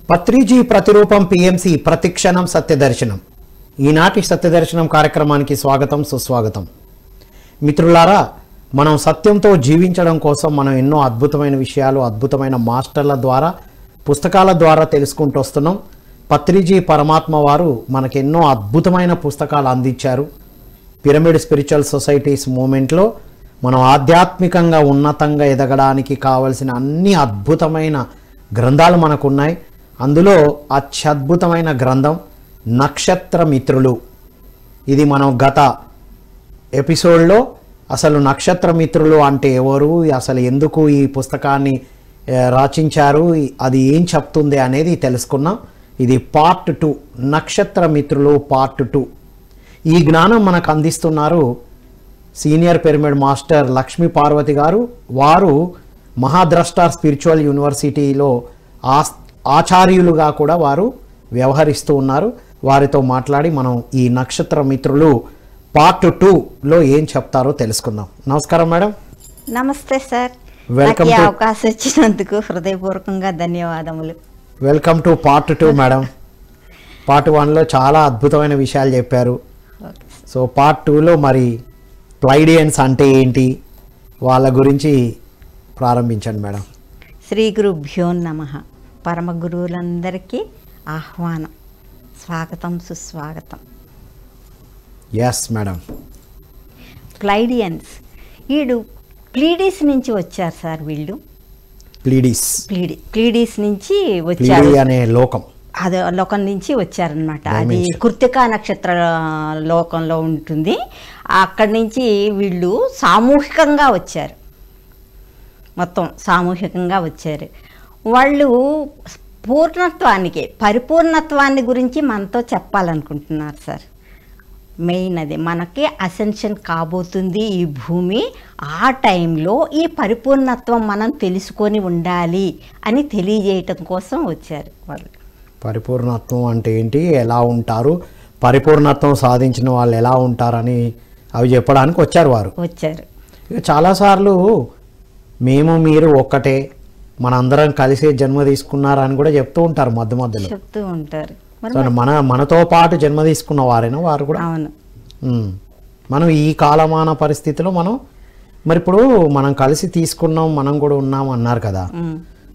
పత్రిజీ ప్రతిరూపం పిఎంసి ప్రతిక్షణం సత్యదర్శనం. ఈనాటి సత్యదర్శనం కార్యక్రమానికి స్వాగతం, సుస్వాగతం. మిత్రులారా, మనం సత్యంతో జీవించడం కోసం మనం ఎన్నో అద్భుతమైన విషయాలు అద్భుతమైన మాస్టర్ల ద్వారా పుస్తకాల ద్వారా తెలుసుకుంటూ వస్తున్నాం. పత్రిజీ పరమాత్మ వారు మనకు ఎన్నో అద్భుతమైన పుస్తకాలు అందించారు. పిరమిడ్ స్పిరిచువల్ సొసైటీస్ మూమెంట్లో మనం ఆధ్యాత్మికంగా ఉన్నతంగా ఎదగడానికి కావలసిన అన్ని అద్భుతమైన గ్రంథాలు మనకున్నాయి. అందులో అత్యద్భుతమైన గ్రంథం నక్షత్ర మిత్రులు. ఇది మనం గత ఎపిసోడ్లో అసలు నక్షత్ర మిత్రులు అంటే ఎవరు, అసలు ఎందుకు ఈ పుస్తకాన్ని రచించారు, అది ఏం చెప్తుంది అనేది తెలుసుకున్నాం. ఇది పార్ట్ 2, నక్షత్ర మిత్రులు పార్ట్ 2. ఈ జ్ఞానం మనకు అందిస్తున్నారు senior pyramid master Lakshmi Parvati గారు. వారు మహాద్రష్ట స్పిరిచువల్ యూనివర్సిటీలో ఆచార్యులుగా కూడా వారు వ్యవహరిస్తూ ఉన్నారు. వారితో మాట్లాడి మనం ఈ నక్షత్ర మిత్రులు పార్ట్ 2లో ఏం చెప్తారో తెలుసుకుందాం. నమస్కారం మేడం. నమస్తే సార్. వెల్కమ్. అవకాశం ఇచ్చినందుకు హృదయపూర్వకంగా ధన్యవాదములు. Welcome to part 2 madam. Part 1లో చాలా అద్భుతమైన విషయాలు చెప్పారు. సో పార్ట్ 2లో మరి ప్లైడియన్స్ అంటే ఏంటి, వాళ్ళ గురించి ప్రారంభించండి మేడం. శ్రీ గురుభ్యో నమః. పరమ గురువులందరికీ ఆహ్వానం, స్వాగతం, సుస్వాగతం. Yes madam. ప్లైడియన్స్ ప్లీడీస్ నుంచి వచ్చారు సార్. వీళ్ళు ప్లీడీస్ నుంచి వచ్చారు అనే లోకం, అది లోకం నుంచి వచ్చారనమాట. అది కృత్తికా నక్షత్ర లోకంలో ఉంటుంది. అక్కడి నుంచి వీళ్ళు సామూహికంగా వచ్చారు, మొత్తం సామూహికంగా వచ్చారు. వాళ్ళు పరిపూర్ణత్వాన్ని గురించి మనతో చెప్పాలనుకుంటున్నారు సార్. మెయిన్ అది మనకి అసెన్షన్ కాబోతుంది ఈ భూమి. ఆ టైంలో ఈ పరిపూర్ణత్వం మనం తెలుసుకొని ఉండాలి అని తెలియజేయటం కోసం వచ్చారు వాళ్ళు. పరిపూర్ణత్వం అంటే ఏంటి, ఎలా ఉంటారు, పరిపూర్ణత్వం సాధించిన వాళ్ళు ఎలా ఉంటారని అవి చెప్పడానికి వచ్చారు వారు. చాలాసార్లు మేము మీరు ఒక్కటే, మనందరం కలిసే జన్మ తీసుకున్నారని కూడా చెప్తూ ఉంటారు, మధ్య మధ్యలో చెప్తూ ఉంటారు. మనతో పాటు జన్మ తీసుకున్న వారేనా వారు కూడా? అవును. మనం ఈ కాలమాన పరిస్థితిలో మరి ఇప్పుడు మనం కలిసి తీసుకున్నాం, మనం కూడా ఉన్నాం అన్నారు కదా.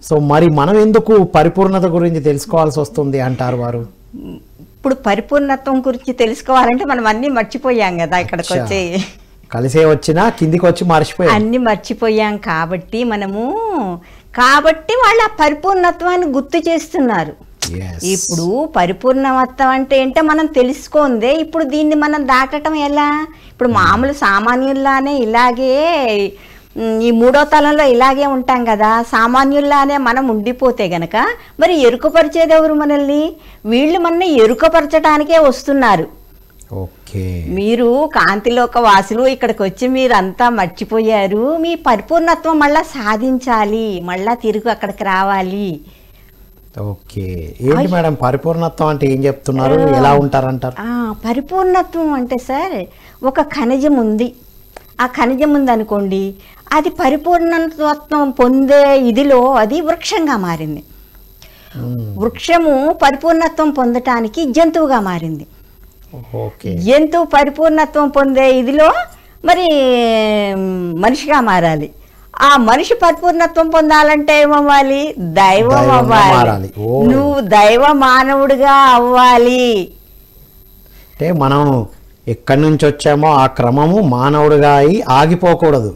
సో మరి మనం ఎందుకు పరిపూర్ణత గురించి తెలుసుకోవాల్సి వస్తుంది అంటారు వారు? ఇప్పుడు పరిపూర్ణత్వం గురించి తెలుసుకోవాలంటే మనం అన్ని మర్చిపోయాం కదా. ఇక్కడికి వచ్చి కలిసే వచ్చినా కిందికి వచ్చి మర్చిపోయాం, అన్ని మర్చిపోయాం. కాబట్టి వాళ్ళు ఆ పరిపూర్ణత్వాన్ని గుర్తు చేస్తున్నారు. ఇప్పుడు పరిపూర్ణత్వం అంటే ఏంటో మనం తెలుసుకుందే. ఇప్పుడు దీన్ని మనం దాటడం ఎలా? ఇప్పుడు మామూలు సామాన్యుల్లానే ఇలాగే ఈ 3వ తలంలో ఇలాగే ఉంటాం కదా. సామాన్యుల్లానే మనం ఉండిపోతే గనక మరి ఎరుకపరిచేది ఎవరు మనల్ని? వీళ్ళు మన ఎరుకపరచడానికే వస్తున్నారు. మీరు కాంతిలోక వాసులు, ఇక్కడికి వచ్చి మీరంతా మర్చిపోయారు. మీ పరిపూర్ణత్వం మళ్ళా సాధించాలి, మళ్ళా తిరిగి అక్కడికి రావాలి. ఏంటి మేడం పరిపూర్ణత్వం అంటే ఏం చెప్తున్నారు, ఎలా ఉంటారంటారు? పరిపూర్ణత్వం అంటే సార్, ఒక ఖనిజం ఉంది. ఆ ఖనిజం ఉంది అనుకోండి, అది పరిపూర్ణత్వం పొందే ఇదిలో అది వృక్షంగా మారింది. వృక్షము పరిపూర్ణత్వం పొందటానికి జంతువుగా మారింది. జంతువు పరిపూర్ణత్వం పొందే ఇదిలో మరి మనిషిగా మారాలి. ఆ మనిషి పరిపూర్ణత్వం పొందాలంటే ఏమవ్వాలి? దైవం అవ్వాలి. నువ్వు దైవ మానవుడిగా అవ్వాలి. అంటే మనం ఎక్కడి నుంచి వచ్చామో ఆ క్రమము మానవుడిగా అయి ఆగిపోకూడదు,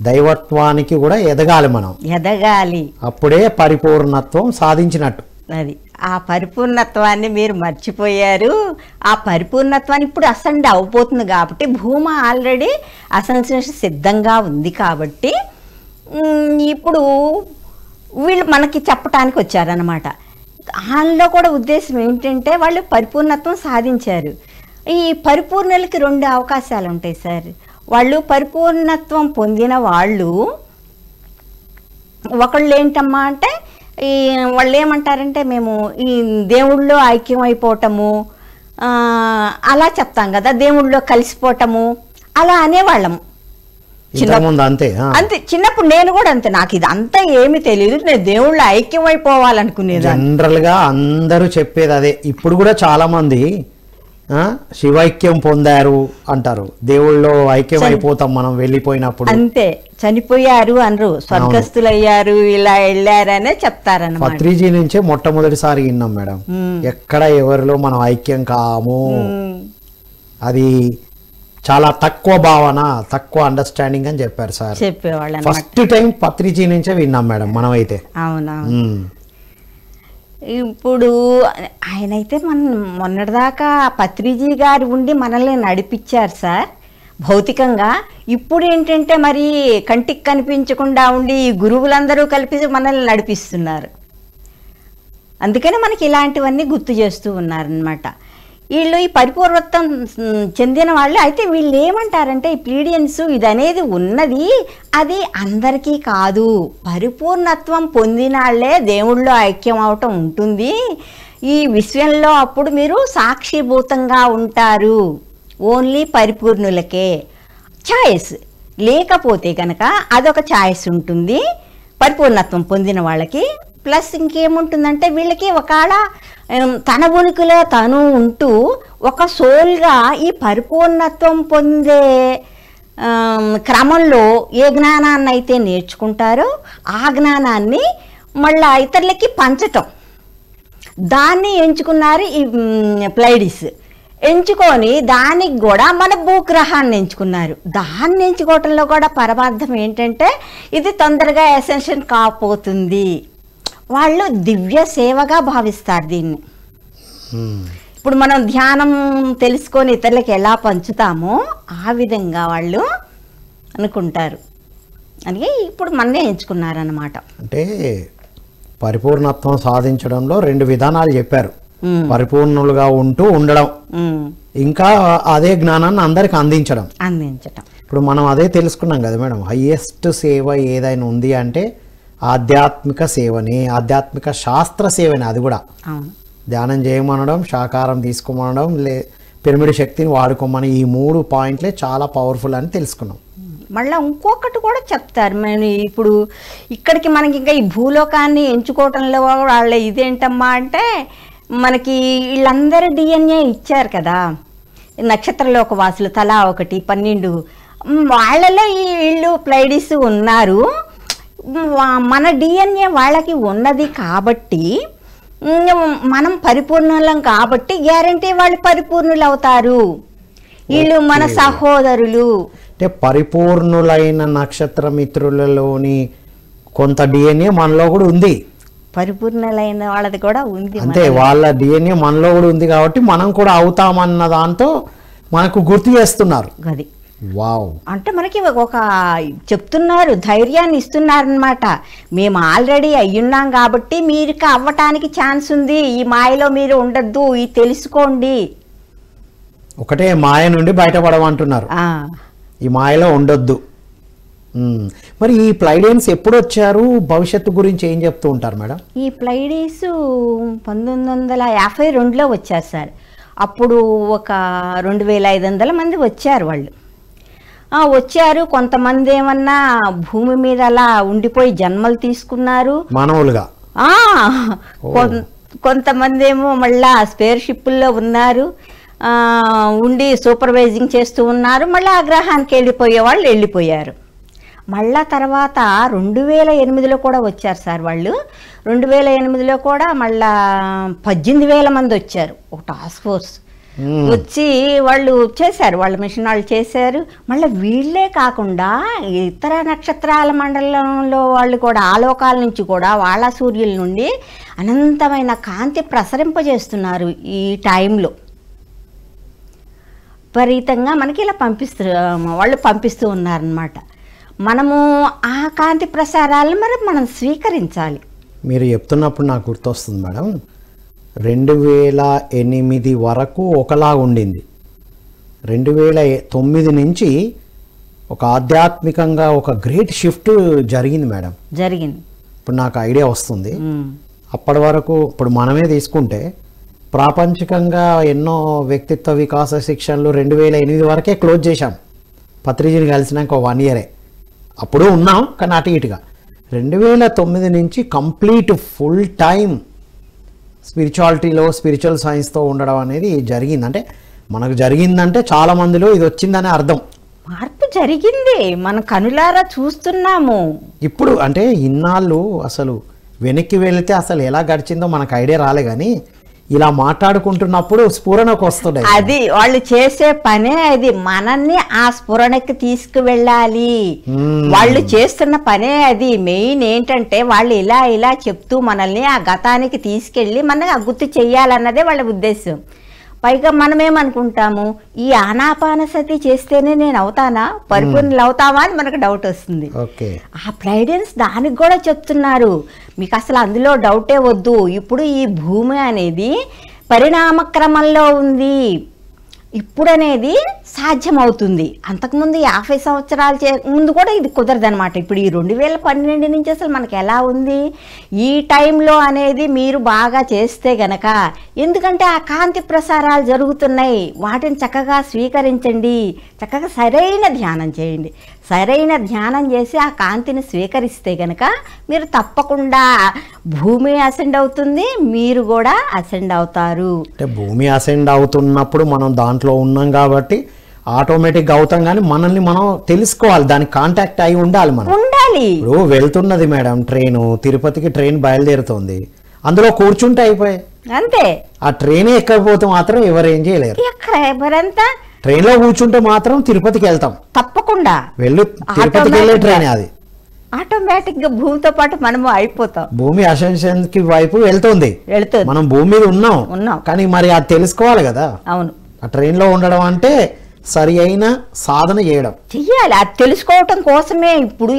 దైవత్వానికి కూడా ఎదగాలి. మనం ఎదగాలి, అప్పుడే పరిపూర్ణత్వం సాధించినట్టు. అది ఆ పరిపూర్ణత్వాన్ని మీరు మర్చిపోయారు. ఆ పరిపూర్ణత్వాన్ని ఇప్పుడు అసెండ్ అవబోతుంది కాబట్టి, భూమి ఆల్రెడీ అసెన్షన్ సిద్ధంగా ఉంది కాబట్టి ఇప్పుడు వీళ్ళు మనకి చెప్పటానికి వచ్చారనమాట. వాళ్ళలో కూడా ఉద్దేశం ఏంటంటే వాళ్ళు పరిపూర్ణత్వం సాధించారు. ఈ పరిపూర్ణలకి 2 అవకాశాలు ఉంటాయి సార్. వాళ్ళు పరిపూర్ణత్వం పొందిన వాళ్ళు ఒకళ్ళు ఏంటమ్మా అంటే, వాళ్ళు ఏమంటారంటే మేము ఈ దేవుళ్ళో ఐక్యం అయిపోవటము, అలా చెప్తాం కదా, దేవుళ్ళో కలిసిపోవటము, అలా అనేవాళ్ళము. ముందు అంతే అంతే. చిన్నప్పుడు నేను కూడా అంతే, నాకు ఇది అంతా ఏమి తెలియదు, నేను దేవుళ్ళు ఐక్యమైపోవాలనుకునేది. జనరల్ గా అందరూ చెప్పేది అదే. ఇప్పుడు కూడా చాలా మంది శివైక్యం పొందారు అంటారు, దేవుళ్ళో ఐక్యం అయిపోతాం మనం వెళ్ళిపోయినప్పుడు. అంతే, చనిపోయారు అనరు, స్వర్గస్థులు అయ్యారు, ఇలా వెళ్ళారనే చెప్తారన్నమాట. పత్రిజీ నుంచే మొట్టమొదటిసారి విన్నాం మేడం, ఎక్కడ ఎవరిలో మనం ఐక్యం కాము, అది చాలా తక్కువ భావన, తక్కువ అండర్స్టాండింగ్ అని చెప్పారు సార్. చెప్పేవాళ్ళు ఫస్ట్ టైం పత్రిజీ నుంచే విన్నాం మేడం మనమైతే. అవునవును. ఇప్పుడు ఆయనైతే మొన్నటిదాకా పత్రిజీ గారు ఉండి మనల్ని నడిపించారు సార్ భౌతికంగా. ఇప్పుడు ఏంటంటే మరి కంటికి కనిపించకుండా ఉండి ఈ గురువులందరూ కలిపి మనల్ని నడిపిస్తున్నారు. అందుకని మనకి ఇలాంటివన్నీ గుర్తు చేస్తూ ఉన్నారనమాట. వీళ్ళు ఈ పరిపూర్ణత్వం చెందిన వాళ్ళు అయితే వీళ్ళు ఏమంటారంటే ఈ ప్లీడియన్స్ ఇది అనేది ఉన్నది, అది అందరికీ కాదు, పరిపూర్ణత్వం పొందిన వాళ్ళే దేవుళ్ళో ఐక్యం అవటం ఉంటుంది, ఈ విశ్వంలో అప్పుడు మీరు సాక్షిభూతంగా ఉంటారు, ఓన్లీ పరిపూర్ణులకే. ఛాయిస్ లేకపోతే కనుక అదొక ఛాయిస్ ఉంటుంది పరిపూర్ణత్వం పొందిన వాళ్ళకి. ప్లస్ ఇంకేముంటుందంటే వీళ్ళకి ఒకవేళ తన ఉనికిలో తను ఉంటూ ఒక సోల్గా ఈ పరిపూర్ణత్వం పొందే క్రమంలో ఏ జ్ఞానాన్ని అయితే నేర్చుకుంటారో ఆ జ్ఞానాన్ని మళ్ళీ ఇతరులకి పంచటం, దాన్ని ఎంచుకున్నారు ఈ ప్లైడిస్. ఎంచుకొని దానికి కూడా మన భూగ్రహాన్ని ఎంచుకున్నారు. దాన్ని ఎంచుకోవటంలో కూడా పరమార్థం ఏంటంటే ఇది తొందరగా అసెన్షన్ కాకపోతుంది, వాళ్ళు దివ్య సేవగా భావిస్తారు దీన్ని. ఇప్పుడు మనం ధ్యానం తెలుసుకొని ఇతరులకి ఎలా పంచుతామో ఆ విధంగా వాళ్ళు అనుకుంటారు. అందుకే ఇప్పుడు మన్నే ఎంచుకున్నారన్నమాట. అంటే పరిపూర్ణత్వం సాధించడంలో రెండు విధానాలు చెప్పారు, పరిపూర్ణులుగా ఉంటూ ఉండడం, ఇంకా అదే జ్ఞానాన్ని అందరికి అందించడం. ఇప్పుడు మనం అదే తెలుసుకున్నాం కదా మేడం, హైయెస్ట్ సేవ ఏదైనా ఉంది అంటే ఆధ్యాత్మిక సేవని, ఆధ్యాత్మిక శాస్త్ర సేవని. అది కూడా ధ్యానం చేయమనడం, శాకారం తీసుకోమనడం, పిరమిడ్ శక్తిని వాడుకోమని, ఈ 3 పాయింట్లే చాలా పవర్ఫుల్ అని తెలుసుకున్నాం. మళ్ళీ ఇంకొకటి కూడా చెప్తారు, మేము ఇప్పుడు ఇక్కడికి మనకి ఇంకా ఈ భూలోకాన్ని ఎంచుకోవటంలో వాళ్ళ ఇదేంటమ్మా అంటే మనకి వీళ్ళందరూ డిఎన్ఏ ఇచ్చారు కదా, నక్షత్రలోక వాసులు తలా 1 12 వాళ్ళలో ఈ వీళ్ళు ప్లైడిస్ ఉన్నారు. మన డిఎన్ఏ వాళ్ళకి ఉన్నది కాబట్టి మనం పరిపూర్ణులం కాబట్టి గ్యారంటీ వాళ్ళు పరిపూర్ణులు అవుతారు, వీళ్ళు మన సహోదరులు. అంటే పరిపూర్ణులైన నక్షత్ర మిత్రులలోని కొంత డిఎన్ఏ మనలో కూడా ఉంది, పరిపూర్ణులైన వాళ్ళది కూడా ఉంది, అంటే వాళ్ళ డిఎన్ఏ మనలో కూడా ఉంది కాబట్టి మనం కూడా అవుతామన్న దాంతో మనకు గుర్తు చేస్తున్నారు. అది వావ్, అంటే మనకి ఒక చెప్తున్నారు, ధైర్యాన్ని ఇస్తున్నారనమాట. మేము ఆల్రెడీ అయ్యున్నాం కాబట్టి మీరు అవ్వటానికి ఛాన్స్ ఉంది, ఈ మాయలో మీరు ఉండద్దు, ఇది తెలుసుకోండి. ఒకటే మాయ నుండి బయటపడమంటున్నారు, ఈ మాయలో ఉండొద్దు. మరి ఈ ప్లైడియన్స్ ఎప్పుడు వచ్చారు, భవిష్యత్తు గురించి ఏం చెప్తూ ఉంటారు మేడం? ఈ ప్లైడీస్ 1952లో వచ్చారు సార్. అప్పుడు ఒక 2500 మంది వచ్చారు. వాళ్ళు వచ్చారు, కొంతమంది ఏమన్నా భూమి మీద అలా ఉండిపోయి జన్మలు తీసుకున్నారు మానవులుగా, కొంతమంది ఏమో మళ్ళా స్పేర్ షిప్పుల్లో ఉన్నారు, ఉండి సూపర్వైజింగ్ చేస్తూ ఉన్నారు. మళ్ళీ ఆ గ్రహానికి వెళ్ళిపోయే వాళ్ళు వెళ్ళిపోయారు. మళ్ళా తర్వాత 2008లో కూడా వచ్చారు సార్ వాళ్ళు. 2008లో కూడా మళ్ళా 18,000 మంది వచ్చారు, ఒక టాస్క్ ఫోర్స్ వచ్చి వాళ్ళు చేశారు, వాళ్ళ మిషన్ వాళ్ళు చేశారు. మళ్ళీ వీళ్ళే కాకుండా ఇతర నక్షత్రాల మండలంలో వాళ్ళు కూడా ఆలోకాల నుంచి కూడా వాళ్ళ సూర్యుల నుండి అనంతమైన కాంతి ప్రసరింపజేస్తున్నారు. ఈ టైంలో విపరీతంగా మనకి ఇలా వాళ్ళు పంపిస్తూ ఉన్నారనమాట. మనము ఆ కాంతి ప్రసారాలను మనం స్వీకరించాలి. మీరు చెప్తున్నప్పుడు నాకు గుర్తొస్తుంది మేడం, 2008 వరకు ఒకలా ఉండింది, 2009 నుంచి ఒక ఆధ్యాత్మికంగా ఒక గ్రేట్ షిఫ్ట్ జరిగింది మేడం. జరిగింది. ఇప్పుడు నాకు ఐడియా వస్తుంది. అప్పటి వరకు ఇప్పుడు మనమే తీసుకుంటే ప్రాపంచికంగా ఎన్నో వ్యక్తిత్వ వికాస శిక్షణలు 2008 వరకే క్లోజ్ చేశాం. పత్రిజీని కలిసినాక 1 ఇయరే. అప్పుడు ఉన్నాం కానీ అటు ఇటుగా 2009 నుంచి కంప్లీట్ ఫుల్ టైం స్పిరిచువల్ సైన్స్తో ఉండడం అనేది జరిగింది. అంటే మనకు జరిగిందంటే చాలా మందిలో ఇది వచ్చిందనే అర్థం. మార్పు జరిగింది, మన కనులారా చూస్తున్నాము. ఇప్పుడు అంటే ఇన్నాళ్ళు అసలు వెనక్కి వెళితే అసలు ఎలా గడిచిందో మనకు ఐడియా రాలే, కానీ ఇలా మాట్లాడుకుంటున్నప్పుడు స్ఫురణకు వస్తుండే. అది వాళ్ళు చేసే పనే అది, మనల్ని ఆ స్ఫురణకి తీసుకువెళ్ళాలి. వాళ్ళు చేస్తున్న పనే అది. మెయిన్ ఏంటంటే వాళ్ళు ఇలా ఇలా చెప్తూ మనల్ని ఆ గతానికి తీసుకెళ్ళి మనకి గుర్తు చెయ్యాలన్నదే వాళ్ళ ఉద్దేశం. పైగా మనమేమనుకుంటాము, ఈ ఆనాపానసతి చేస్తేనే నేను అవుతానా, పరిపూర్ణలు అవుతావా అని మనకు డౌట్ వస్తుంది. ఆ గైడెన్స్ దానికి కూడా చెప్తున్నారు, మీకు అసలు అందులో డౌటే వద్దు. ఇప్పుడు ఈ భూమి అనేది పరిణామక్రమంలో ఉంది, ఇప్పుడు అనేది సాధ్యమవుతుంది. అంతకుముందు 50 సంవత్సరాల ముందు కూడా ఇది కుదరదనమాట. ఇప్పుడు ఈ 2012 నుంచి అసలు మనకి ఎలా ఉంది ఈ టైంలో అనేది మీరు బాగా చేస్తే గనక, ఎందుకంటే ఆ కాంతి ప్రసారాలు జరుగుతున్నాయి, వాటిని చక్కగా స్వీకరించండి, చక్కగా సరైన ధ్యానం చేయండి. సరైన ధ్యానం చేసి ఆ కాంతిని స్వీకరిస్తే గనక మీరు తప్పకుండా భూమి అసెండ్ అవుతుంది, మీరు కూడా అసెండ్ అవుతారు. అంటే భూమి అసెండ్ అవుతున్నప్పుడు మనం దాంట్లో ఉన్నాం కాబట్టి ఆటోమేటిక్గా అవుతాం, కానీ మనల్ని మనం తెలుసుకోవాలి, దానికి కాంటాక్ట్ అయి ఉండాలి. మనం ఉండాలి. ఇప్పుడు వెళ్తున్నది మేడం ట్రైన్, తిరుపతికి ట్రైన్ బయలుదేరుతుంది, అందులో కూర్చుంటే అయిపోయాయి అంతే. ఆ ట్రైన్ ఎక్కకపోతే మాత్రం ఎవరు ఏం చేయలేరు. ఎవరంతా ట్రైన్ లో కూర్చుంటే మాత్రం తిరుపతికి వెళ్తాం తప్పకుండా. తిరుపతికి వెళ్ళే ట్రైన్ అది. ఆటోమేటిక్ గా భూమితో పాటు మనము అయిపోతాం. భూమి అసెన్షన్ కి వైపు వెళ్తుంది, మనం భూమి మీద ఉన్నాం, కానీ మరి అది తెలుసుకోవాలి కదా. అవును, ఆ ట్రైన్ లో ఉండడం అంటే సరి అయిన సాధన చేయడం చెయ్యాలి. అది తెలుసుకోవటం కోసమే ఇప్పుడు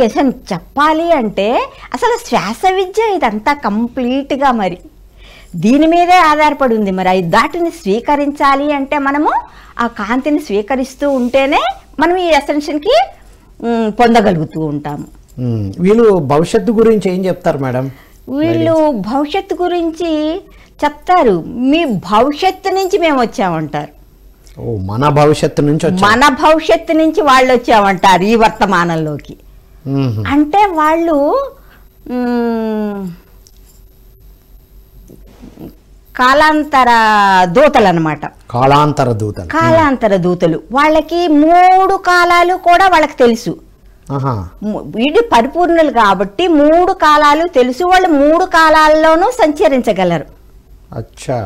చెప్పాలి అంటే అసలు శ్వాస విద్య ఇదంతా కంప్లీట్ గా మరి దీని మీదే ఆధారపడి ఉంది. మరి అది దాటిని స్వీకరించాలి అంటే మనము ఆ కాంతిని స్వీకరిస్తూ ఉంటేనే మనం ఈ అసెన్షన్కి పొందగలుగుతూ ఉంటాము. వీళ్ళు భవిష్యత్తు గురించి ఏం చెప్తారు మేడం? వీళ్ళు భవిష్యత్తు గురించి చెప్తారు, మీ భవిష్యత్తు నుంచి మేము వచ్చామంటారు. మన భవిష్యత్తు నుంచి వాళ్ళు వచ్చామంటారు ఈ వర్తమానంలోకి. అంటే వాళ్ళు కాలాంతర దూతలు అన్నమాట. కాలాంతర దూతలు. వాళ్ళకి 3 కాలాలు కూడా వాళ్ళకి తెలుసు. వీడి పరిపూర్ణులు కాబట్టి 3 కాలాలు తెలుసు. వాళ్ళు 3 కాలాల్లోనూ సంచరించగలరు. అచ్చా,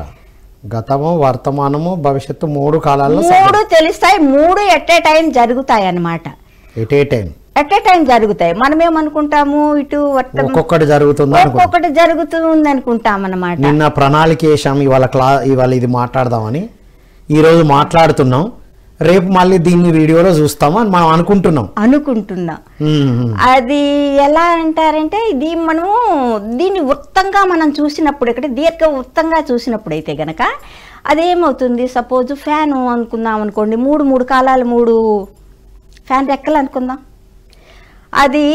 గతము, వర్తమానము, భవిష్యత్తు 3 కాలాల్లో 3 తెలుస్తాయి. 3 ఎట్ ఏ టైం జరుగుతాయి అన్నమాట. ఎట్ ఏ టైం జరుగుతాయి. మనమేమనుకుంటాము, ఇటు ఒక్కొక్కటి జరుగుతుంది అనుకుంటాం అన్నమాట. నిన్న ప్రణాళిక వేసాం, ఇవాళ ఇది మాట్లాడదామని, ఈరోజు మాట్లాడుతున్నాం, రేపు మళ్ళీ దీన్ని వీడియోలో చూస్తాము అని మనం అనుకుంటున్నాం. అది ఎలా అంటారంటే, ఇది మనము దీన్ని వృత్తంగా మనం చూసినప్పుడు, ఇక్కడ దీర్ఘ వృత్తంగా చూసినప్పుడు అయితే గనక అదేమవుతుంది, సపోజ్ ఫ్యాను అనుకుందాం అనుకోండి, 3 కాలాలు 3 ఫ్యాన్ రెక్కలు అనుకుందాం, అది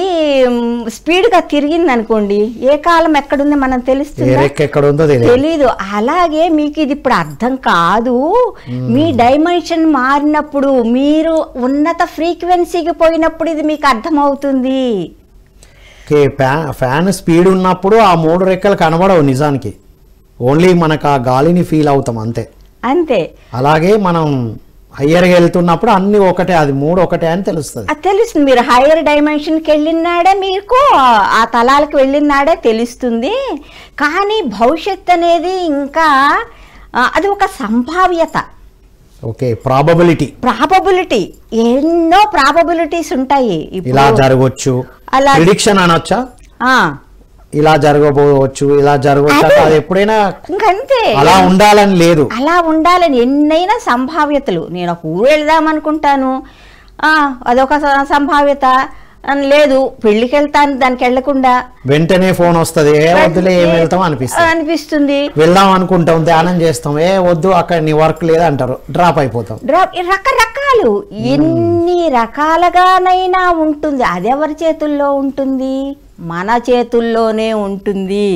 స్పీడ్గా తిరిగింది అనుకోండి, ఏ కాలం ఎక్కడుంది మనం తెలీదు. అలాగే మీకు ఇది ఇప్పుడు అర్థం కాదు. మీ డైమెన్షన్ మారినప్పుడు, మీరు ఉన్నత ఫ్రీక్వెన్సీకి పోయినప్పుడు ఇది మీకు అర్థమవుతుంది. ఫ్యాన్ స్పీడ్ ఉన్నప్పుడు ఆ 3 రెక్కలు కనబడవు నిజానికి, ఓన్లీ మనకు ఆ గాలిని ఫీల్ అవుతాం అంతే. అలాగే మనం హయ్యర్గా వెళ్తున్నప్పుడు అన్ని ఒకటే, అది 3 ఒకటే అని తెలుస్తుంది. మీరు హయ్యర్ డైమెన్షన్కి వెళ్ళినాడే మీకు ఆ తలాలకు వెళ్ళినాడే తెలుస్తుంది. కానీ భవిష్యత్ అనేది ఇంకా అది ఒక సంభావ్యత. ప్రాబబిలిటీ ఎన్నో ప్రాబబిలిటీస్ ఉంటాయి. ఇలా జరగవచ్చు, ప్రిడిక్షన్ అనొచ్చా, ఇలా జరగబోవచ్చు, ఇలా జరగవచ్చు, అది ఎప్పుడైనా ఇంకంతే. అలా ఉండాలని లేదు, అలా ఉండాలని ఎన్నైనా సంభావ్యతలు. నేను ఒక ఊరు వెళ్దామనుకుంటాను, అదొక సంభావ్యత. లేదు, పెళ్లికి వెళ్తాను, దానికి వెళ్లకుండా వెంటనే ఫోన్ వస్తుంది, వద్దులే ఏం వెళ్తాం అనిపిస్తుంది. వెళ్దాం అనుకుంటాం, ధ్యానం చేస్తాం, వద్దు అక్కడ నీ వర్క్ లేదు అంటారు, డ్రాప్ అయిపోతాం. రకరకాలు ఎన్ని రకాలుగానైనా ఉంటుంది. అది ఎవరి చేతుల్లో ఉంటుంది? మన చేతుల్లోనే ఉంటుంది.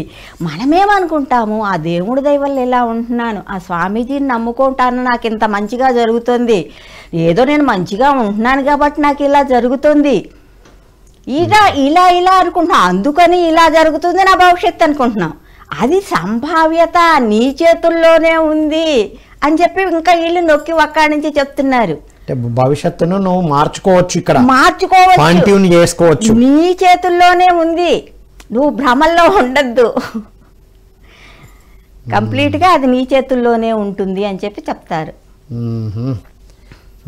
మనమేమనుకుంటాము, ఆ దేవుడి దయ వల్ల ఇలా ఉంటున్నాను, ఆ స్వామీజీని నమ్ముకుంటాను, నాకు ఇంత మంచిగా జరుగుతుంది, ఏదో నేను మంచిగా ఉంటున్నాను కాబట్టి నాకు ఇలా జరుగుతుంది ఇలా ఇలా ఇలా అనుకుంటున్నాం, అందుకని ఇలా జరుగుతుంది నా భవిష్యత్తు అనుకుంటున్నాం. అది సంభావ్యత నీ చేతుల్లోనే ఉంది అని చెప్పి ఇంకా వీళ్ళు నొక్కి ఒక్కడి నుంచి చెప్తున్నారు. భవిష్యత్తును నువ్వు మార్చుకోవచ్చు, ఇక్కడ మార్చుకోవచ్చు, చేసుకోవచ్చు, నీ చేతుల్లోనే ఉంది, నువ్వు భ్రమల్లో ఉండద్దు, కంప్లీట్ గా అది నీ చేతుల్లోనే ఉంటుంది అని చెప్పి చెప్తారు.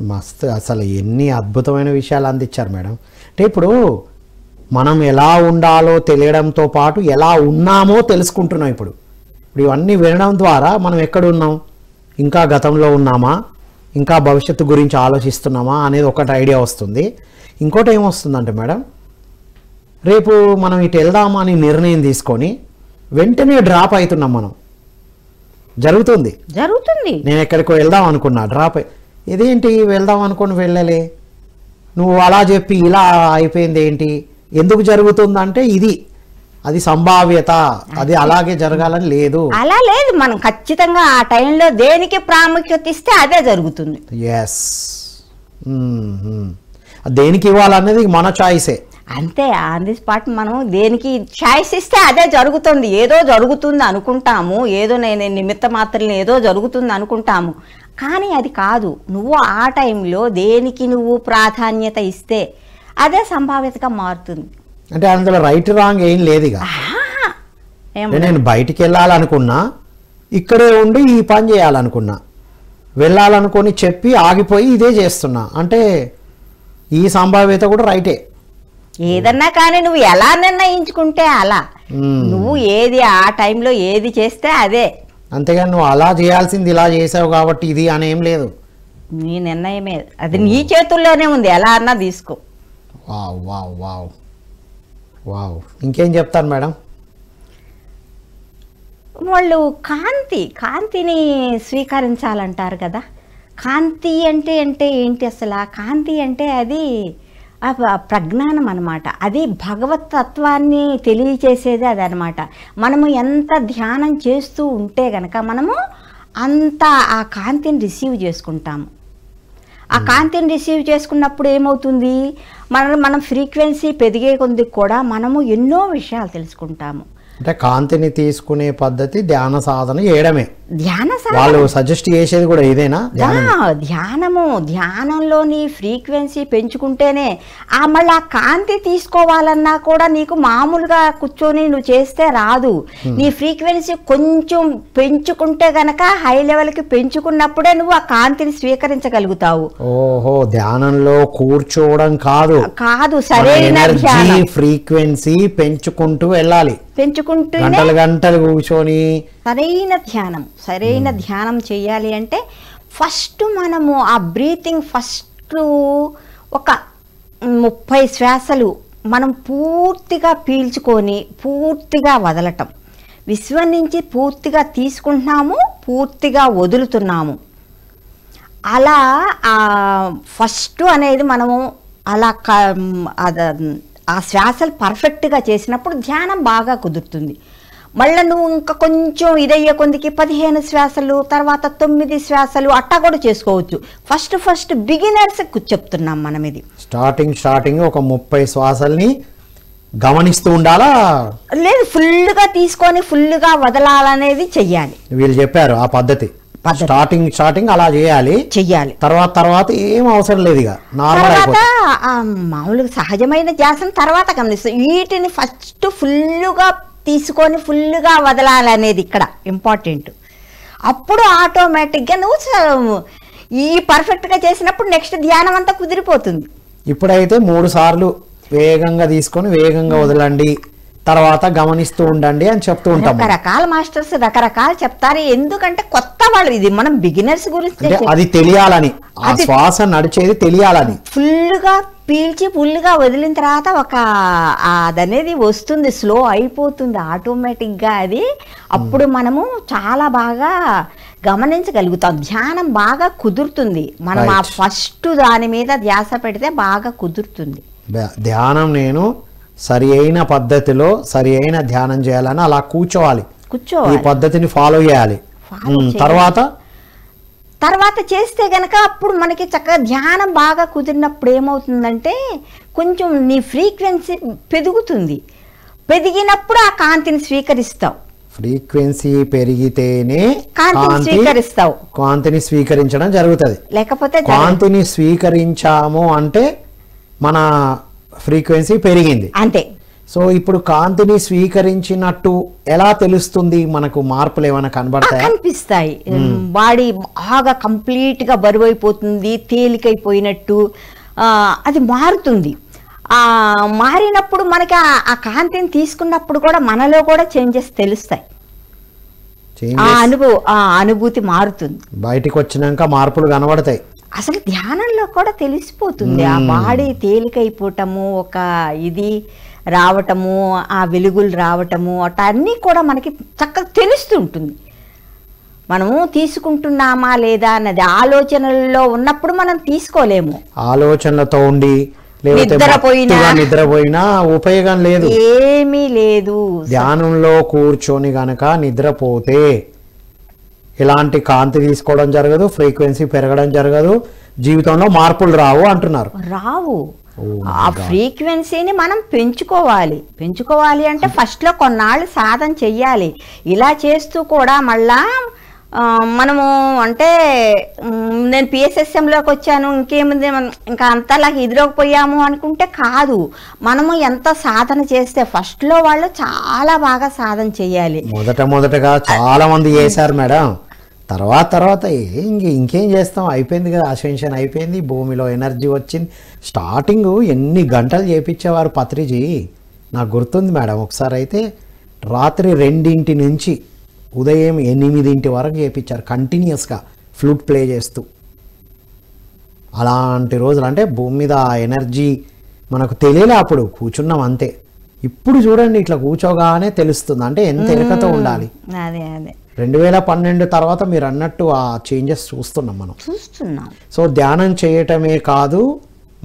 మస్తు, అసలు ఎన్ని అద్భుతమైన విషయాలు అందించారు మేడం. అంటే ఇప్పుడు మనం ఎలా ఉండాలో తెలియడంతో పాటు ఎలా ఉన్నామో తెలుసుకుంటున్నాం. ఇప్పుడు ఇవన్నీ వినడం ద్వారా మనం ఎక్కడ ఉన్నాం, ఇంకా గతంలో ఉన్నామా, ఇంకా భవిష్యత్తు గురించి ఆలోచిస్తున్నామా అనేది ఒకటి ఐడియా వస్తుంది. ఇంకోటి ఏమొస్తుందంటే మేడం, రేపు మనం ఇటు వెళ్దామా అని నిర్ణయం తీసుకొని వెంటనే డ్రాప్ అవుతున్నాం. మనం జరుగుతుంది, నేను ఎక్కడికో వెళ్దాం అనుకున్నా, డ్రాప్ ఇదేంటి వెళ్దాం అనుకుని వెళ్ళలే, నువ్వు అలా చెప్పి ఇలా అయిపోయింది ఏంటి, ఎందుకు జరుగుతుందంటే అది సంభావ్యత, అది అలాగే జరగాలని లేదు, అలా లేదు. మనం ఖచ్చితంగా ఆ టైంలో దేనికి ప్రాముఖ్యత ఇస్తే అదే జరుగుతుంది. ఎస్, దేనికి ఇవ్వాలనేది మన చాయిసే, అంతే. ఆన్ ది స్పాట్ మనం దేనికి చాయిస్ ఇస్తే అదే జరుగుతుంది. ఏదో జరుగుతుంది అనుకుంటాము, ఏదో నేను నిమిత్త మాత్రమే ఏదో జరుగుతుంది అనుకుంటాము, కానీ అది కాదు. నువ్వు ఆ టైంలో దేనికి నువ్వు ప్రాధాన్యత ఇస్తే అదే సంభావ్యతగా మారుతుంది. అంటే అందులో రైట్ రాంగ్ ఏం లేదు. ఇక నేను బయటికి వెళ్ళాలనుకున్నా, ఇక్కడే ఉండి ఈ పని చేయాలనుకున్నా, వెళ్ళాలనుకొని చెప్పి ఆగిపోయి ఇదే చేస్తున్నా అంటే ఈ సంభావ్యత కూడా రైటే. ఏదన్నా కానీ నువ్వు ఎలా నిర్ణయించుకుంటే అలా, నువ్వు ఏది ఆ టైంలో ఏది చేస్తే అదే. అంతేగాని నువ్వు అలా చేయాల్సింది ఇలా చేసావు కాబట్టి ఇది అనేం లేదు, నీ నిర్ణయమే, అది నీ చేతుల్లోనే ఉంది, ఎలా అన్నా తీసుకో. Wow wow wow wow. ఇంకేం చెప్తాను మేడం? వాళ్ళు కాంతిని స్వీకరించాలంటారు కదా. కాంతి అంటే ఏంటి అసలు? కాంతి అంటే అది ప్రజ్ఞానం అన్నమాట. అది భగవత్ తత్వాన్ని తెలియచేసేది అది అనమాట. మనము ఎంత ధ్యానం చేస్తూ ఉంటే గనక మనము అంత ఆ కాంతిని రిసీవ్ చేసుకుంటాము. ఆ కాంతిని రిసీవ్ చేసుకున్నప్పుడు ఏమవుతుంది, మనం ఫ్రీక్వెన్సీ పెరిగే కొద్ది కూడా మనము ఎన్నో విషయాలు తెలుసుకుంటాము. అంటే కాంతిని తీసుకునే పద్ధతి ధ్యాన సాధన చేయడమే. ధ్యాన వాళ్ళు సజెస్ట్ చేసేది కూడా ఇదేనా? ధ్యానంలోని ఫ్రీక్వెన్సీ పెంచుకుంటేనే మళ్ళీ ఆ కాంతి తీసుకోవాలన్నా కూడా నీకు మామూలుగా కూర్చొని నువ్వు చేస్తే రాదు. నీ ఫ్రీక్వెన్సీ కొంచెం పెంచుకుంటే గనక హై లెవెల్కి పెంచుకున్నప్పుడే నువ్వు ఆ కాంతిని స్వీకరించగలుగుతావు. ఓహో, ధ్యానంలో కూర్చోవడం కాదు, సరైన ఫ్రీక్వెన్సీ పెంచుకుంటూ వెళ్ళాలి, గంటలు కూర్చొని సరైన ధ్యానం చేయాలి. అంటే ఫస్ట్ మనము ఆ బ్రీతింగ్ ఫస్ట్ ఒక 30 శ్వాసలు మనం పూర్తిగా పీల్చుకొని పూర్తిగా వదలటం, విశ్వం నుంచి పూర్తిగా తీసుకుంటున్నాము, పూర్తిగా వదులుతున్నాము. అలా ఫస్ట్ అనేది మనము అలా ఆ శ్వాసలు పర్ఫెక్ట్గా చేసినప్పుడు ధ్యానం బాగా కుదురుతుంది. మళ్ళీ నువ్వు ఇంకా కొంచెం ఇదయ్యే కొందికి 15 శ్వాసలు, తర్వాత 9 శ్వాసలు అట్టా కూడా చేసుకోవచ్చు. ఫస్ట్ బిగినర్స్ చెప్తున్నాం మనం. ఇది స్టార్టింగ్ ఒక 30 శ్వాసల్ని గమనిస్తూ ఉండాలా? లేదు, ఫుల్గా తీసుకొని ఫుల్గా వదలాలనేది చెయ్యాలి. వీళ్ళు చెప్పారు ఆ పద్ధతి. స్టార్టింగ్ అలా చెయ్యాలి. తర్వాత ఏం అవసరం లేదు, ఇక నార్మల్ మామూలుగా సహజమైన ధ్యాసం తర్వాత గమనిస్తాం. వీటిని ఫస్ట్ ఫుల్గా తీసుకొని ఫుల్గా వదలాలనేది ఇక్కడ ఇంపార్టెంట్. అప్పుడు ఆటోమేటిక్గా నువ్వు ఈ పర్ఫెక్ట్గా చేసినప్పుడు నెక్స్ట్ ధ్యానం అంతా కుదిరిపోతుంది. ఇప్పుడైతే 3 సార్లు వేగంగా తీసుకొని వేగంగా వదలండి, తర్వాత గమనిస్తూ ఉండండి అని చెప్తూ ఉంటాం. రకరకాల మాస్టర్స్ రకరకాలు చెప్తారు, ఎందుకంటే కొత్త వాళ్ళు. ఇది మనం బిగినర్స్ గురించి అది తెలియాలని, ఆ శ్వాస నడిచేది తెలియాలని. ఫుల్గా పీల్చి ఫుల్గా వదిలిన తర్వాత అదనేది వస్తుంది, స్లో అయిపోతుంది ఆటోమేటిక్గా అది. అప్పుడు మనము చాలా బాగా గమనించగలుగుతాం, ధ్యానం బాగా కుదురుతుంది. మనం ఆ ఫస్ట్ దాని మీద ధ్యాస పెడితే బాగా కుదురుతుంది ధ్యానం. నేను సరి అయిన పద్ధతిలో సరి అయిన ధ్యానం చేయాలని అలా కూర్చోవాలి, ఈ పద్ధతిని ఫాలో చేయాలి. తర్వాత చేస్తే గనక అప్పుడు మనకి చక్కగా ధ్యానం బాగా కుదిరినప్పుడు ఏమవుతుందంటే కొంచెం నీ ఫ్రీక్వెన్సీ పెరుగుతుంది. పెరిగినప్పుడు ఆ కాంతిని స్వీకరిస్తావు. ఫ్రీక్వెన్సీ పెరిగితేనే కాంతిని స్వీకరిస్తావు. కాంతిని స్వీకరించడం జరుగుతుంది. లేకపోతే కాంతిని స్వీకరించాము అంటే మన ఫ్రీక్వెన్సీ పెరిగింది అంతే. సో ఇప్పుడు కాంతిని స్వీకరించినట్టు ఎలా తెలుస్తుంది? మనకు మార్పులు ఏమైనా కనబడతాయి? కనిపిస్తాయి. బాడీ బాగా కంప్లీట్ గా బరువైపోతుంది, తేలికైపోయినట్టు అది మారుతుంది. మారినప్పుడు మనకి ఆ కాంతిని తీసుకున్నప్పుడు కూడా మనలో కూడా చేంజెస్ తెలుస్తాయి. ఆ అనుభూతి మారుతుంది. బయటికి వచ్చినాక మార్పులు కనబడతాయి. అసలు ధ్యానంలో కూడా తెలిసిపోతుంది. ఆ బాడీ తేలికైపోవటము, ఒక ఇది రావటము, ఆ వెలుగులు రావటము, అన్నీ కూడా మనకి చక్కగా తెలుస్తుంటుంది. మనము తీసుకుంటున్నామా లేదా అన్నది ఆలోచనల్లో ఉన్నప్పుడు మనం తీసుకోలేము. ఆలోచనలతో ఉండి నిద్రపోయినా ఉపయోగం లేదు, ఏమీ లేదు. ధ్యానంలో కూర్చొని గనక నిద్రపోతే ఎలాంటి కాంతి తీసుకోవడం జరగదు, ఫ్రీక్వెన్సీ పెరగడం జరగదు, జీవితంలో మార్పులు రావు అంటున్నారు. రావు. ఆ ఫ్రీక్వెన్సీని మనం పెంచుకోవాలి అంటే ఫస్ట్ లో కొన్నాళ్ళు సాధన చెయ్యాలి. ఇలా చేస్తూ కూడా మళ్ళా మనము అంటే నేను పిఎస్ఎస్ఎంలోకి వచ్చాను, ఇంకేముంది, ఇంకా అంతలాగా ఎదురకపోయాము అనుకుంటే కాదు. మనము ఎంత సాధన చేస్తే ఫస్ట్లో వాళ్ళు చాలా బాగా సాధన చెయ్యాలి. మొదటగా చాలా మంది చేశారు మేడం. తర్వాత ఇంకేం చేస్తాం, అయిపోయింది కదా, అసెన్షన్ అయిపోయింది, భూమిలో ఎనర్జీ వచ్చింది. స్టార్టింగ్ ఎన్ని గంటలు చేపించేవారు పత్రిజీ, నాకు గుర్తుంది మేడం. ఒకసారి అయితే రాత్రి 2 నుంచి ఉదయం 8 వరకు చేయించారు కంటిన్యూస్గా ఫ్లూట్ ప్లే చేస్తూ. అలాంటి రోజులు అంటే భూమి మీద ఎనర్జీ మనకు తెలియలే, అప్పుడు కూర్చున్నాం అంతే. ఇప్పుడు చూడండి ఇట్లా కూర్చోగానే తెలుస్తుంది, అంటే ఎంత ఎరుకతో ఉండాలి. 2012 తర్వాత మీరు అన్నట్టు ఆ చేంజెస్ చూస్తున్నాం. సో ధ్యానం చేయటమే కాదు,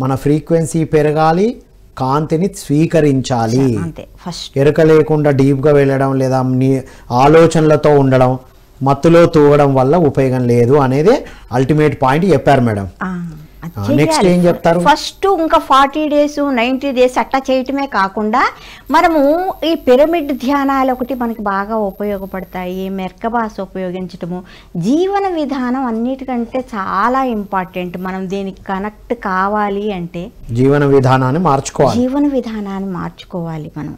మన ఫ్రీక్వెన్సీ పెరగాలి, కాంతిని స్వీకరించాలి. ఎరుక లేకుండా డీప్గా వెళ్ళడం లేదా ఆలోచనలతో ఉండడం, మత్తులో తూగడం వల్ల ఉపయోగం లేదు అనేది అల్టిమేట్ పాయింట్ చెప్పారు మేడం. నెక్స్ట్ ఏం చెప్తారు? ఫస్ట్ ఇంకా 40 days 90 days అట్లా చేయటమే కాకుండా మనము ఈ పిరమిడ్ ధ్యానాలు ఒకటి మనకి బాగా ఉపయోగపడతాయి. మెర్కబాస్ ఉపయోగించటము, జీవన విధానం అన్నిటికంటే చాలా ఇంపార్టెంట్. మనం దీనికి కనెక్ట్ కావాలి అంటే జీవన విధానాన్ని మార్చుకోవాలి మనం.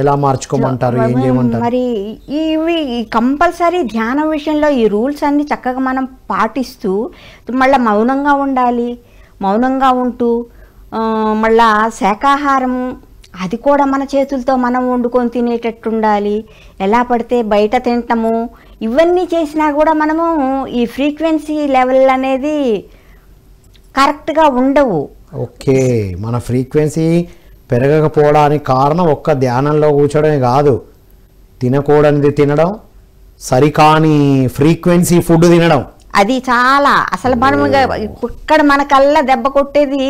ఎలా మార్చుకోమంటారు, ఏం చేయమంటారు? మరి ఇవి కంపల్సరీ ధ్యానం విషయంలో ఈ రూల్స్ అన్ని చక్కగా మనం పాటిస్తూ మళ్ళీ మౌనంగా ఉండాలి. మౌనంగా ఉంటూ మళ్ళా శాకాహారము అది కూడా మన చేతులతో మనం వండుకొని తినేటట్టు ఉండాలి. ఎలా పడితే బయట తింటాము, ఇవన్నీ చేసినా కూడా మనము ఈ ఫ్రీక్వెన్సీ లెవెల్ అనేది కరెక్ట్గా ఉండవు. ఓకే, మన ఫ్రీక్వెన్సీ పెరగకపోవడానికి కారణం ఒక్క ధ్యానంలో కూర్చోడమే కాదు, తినకూడనిది తినడం, సరికాని ఫ్రీక్వెన్సీ ఫుడ్ తినడం, అది చాలా అసలు మనం ఇక్కడ మన కళ్ళ దెబ్బ కొట్టేది.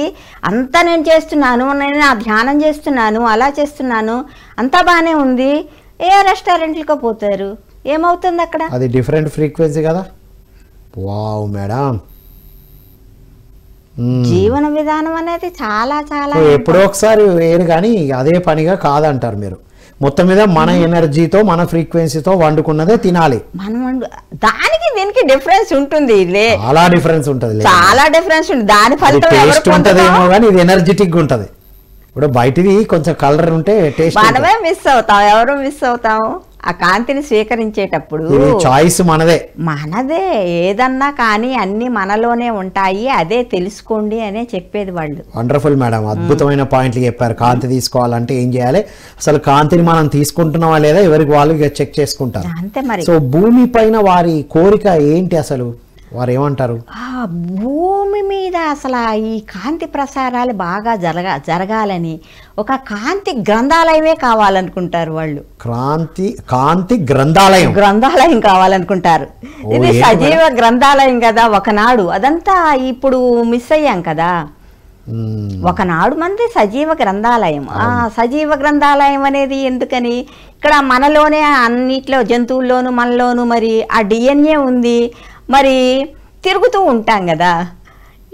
అంతా నేను చేస్తున్నాను, నేను ఆ ధ్యానం చేస్తున్నాను, అలా చేస్తున్నాను, అంతా బాగానే ఉంది, ఏ రెస్టారెంట్లకో పోతారు, ఏమవుతుంది అక్కడ? అది డిఫరెంట్ ఫ్రీక్వెన్సీ కదా. వావ్ మేడం, జీవన విధానం అనేది చాలా చాలా ఎప్పుడో ఒకసారి వేరు, కానీ అదే పనిగా కాదంటారు మీరు. మొత్తం మీద మన ఎనర్జీతో మన ఫ్రీక్వెన్సీతో వండుకున్నదే తినాలి. మనం దానికి దీనికి డిఫరెన్స్ ఉంటుంది, చాలా డిఫరెన్స్ ఉంటుంది. దాని ఫలితం ఉంటదేమో కానీ ఇది ఎనర్జెటిక్ ఉంటది. ఇప్పుడు బయటిది కొంచెం కలర్ ఉంటే టేస్ట్ మనమే మిస్ అవుతాం, ఎవరు మిస్ అవుతాము. ఆ కాంతిని స్వీకరించేటప్పుడు చాయిస్ మనదే. ఏదన్నా కానీ అన్ని మనలోనే ఉంటాయి, అదే తెలుసుకోండి అనే చెప్పేది వాళ్ళు. వండర్ఫుల్ మేడం, అద్భుతమైన పాయింట్లు చెప్పారు. కాంతి తీసుకోవాలంటే ఏం చేయాలి, అసలు కాంతిని మనం తీసుకుంటున్నావా లేదా ఎవరికి వాళ్ళు చెక్ చేసుకుంటారు అంతే. మరి సో భూమి పైన వారి కోరిక ఏంటి, అసలు వారు ఏమంటారు? భూమి మీద అసలు ఈ కాంతి ప్రసారాలు బాగా జరగాలని ఒక కాంతి గ్రంథాలయమే కావాలనుకుంటారు వాళ్ళు. కాంతి గ్రంథాలయం కావాలనుకుంటారు. ఇది సజీవ గ్రంథాలయం కదా ఒకనాడు, అదంతా ఇప్పుడు మిస్ అయ్యాం కదా. ఒకనాడు మంది సజీవ గ్రంథాలయం. ఆ సజీవ గ్రంథాలయం అనేది ఎందుకని, ఇక్కడ మనలోనే అన్నిట్లో జంతువుల్లోనూ మనలోనూ మరి ఆ డిఎన్ఏ ఉంది. మరి తిరుగుతూ ఉంటాం కదా,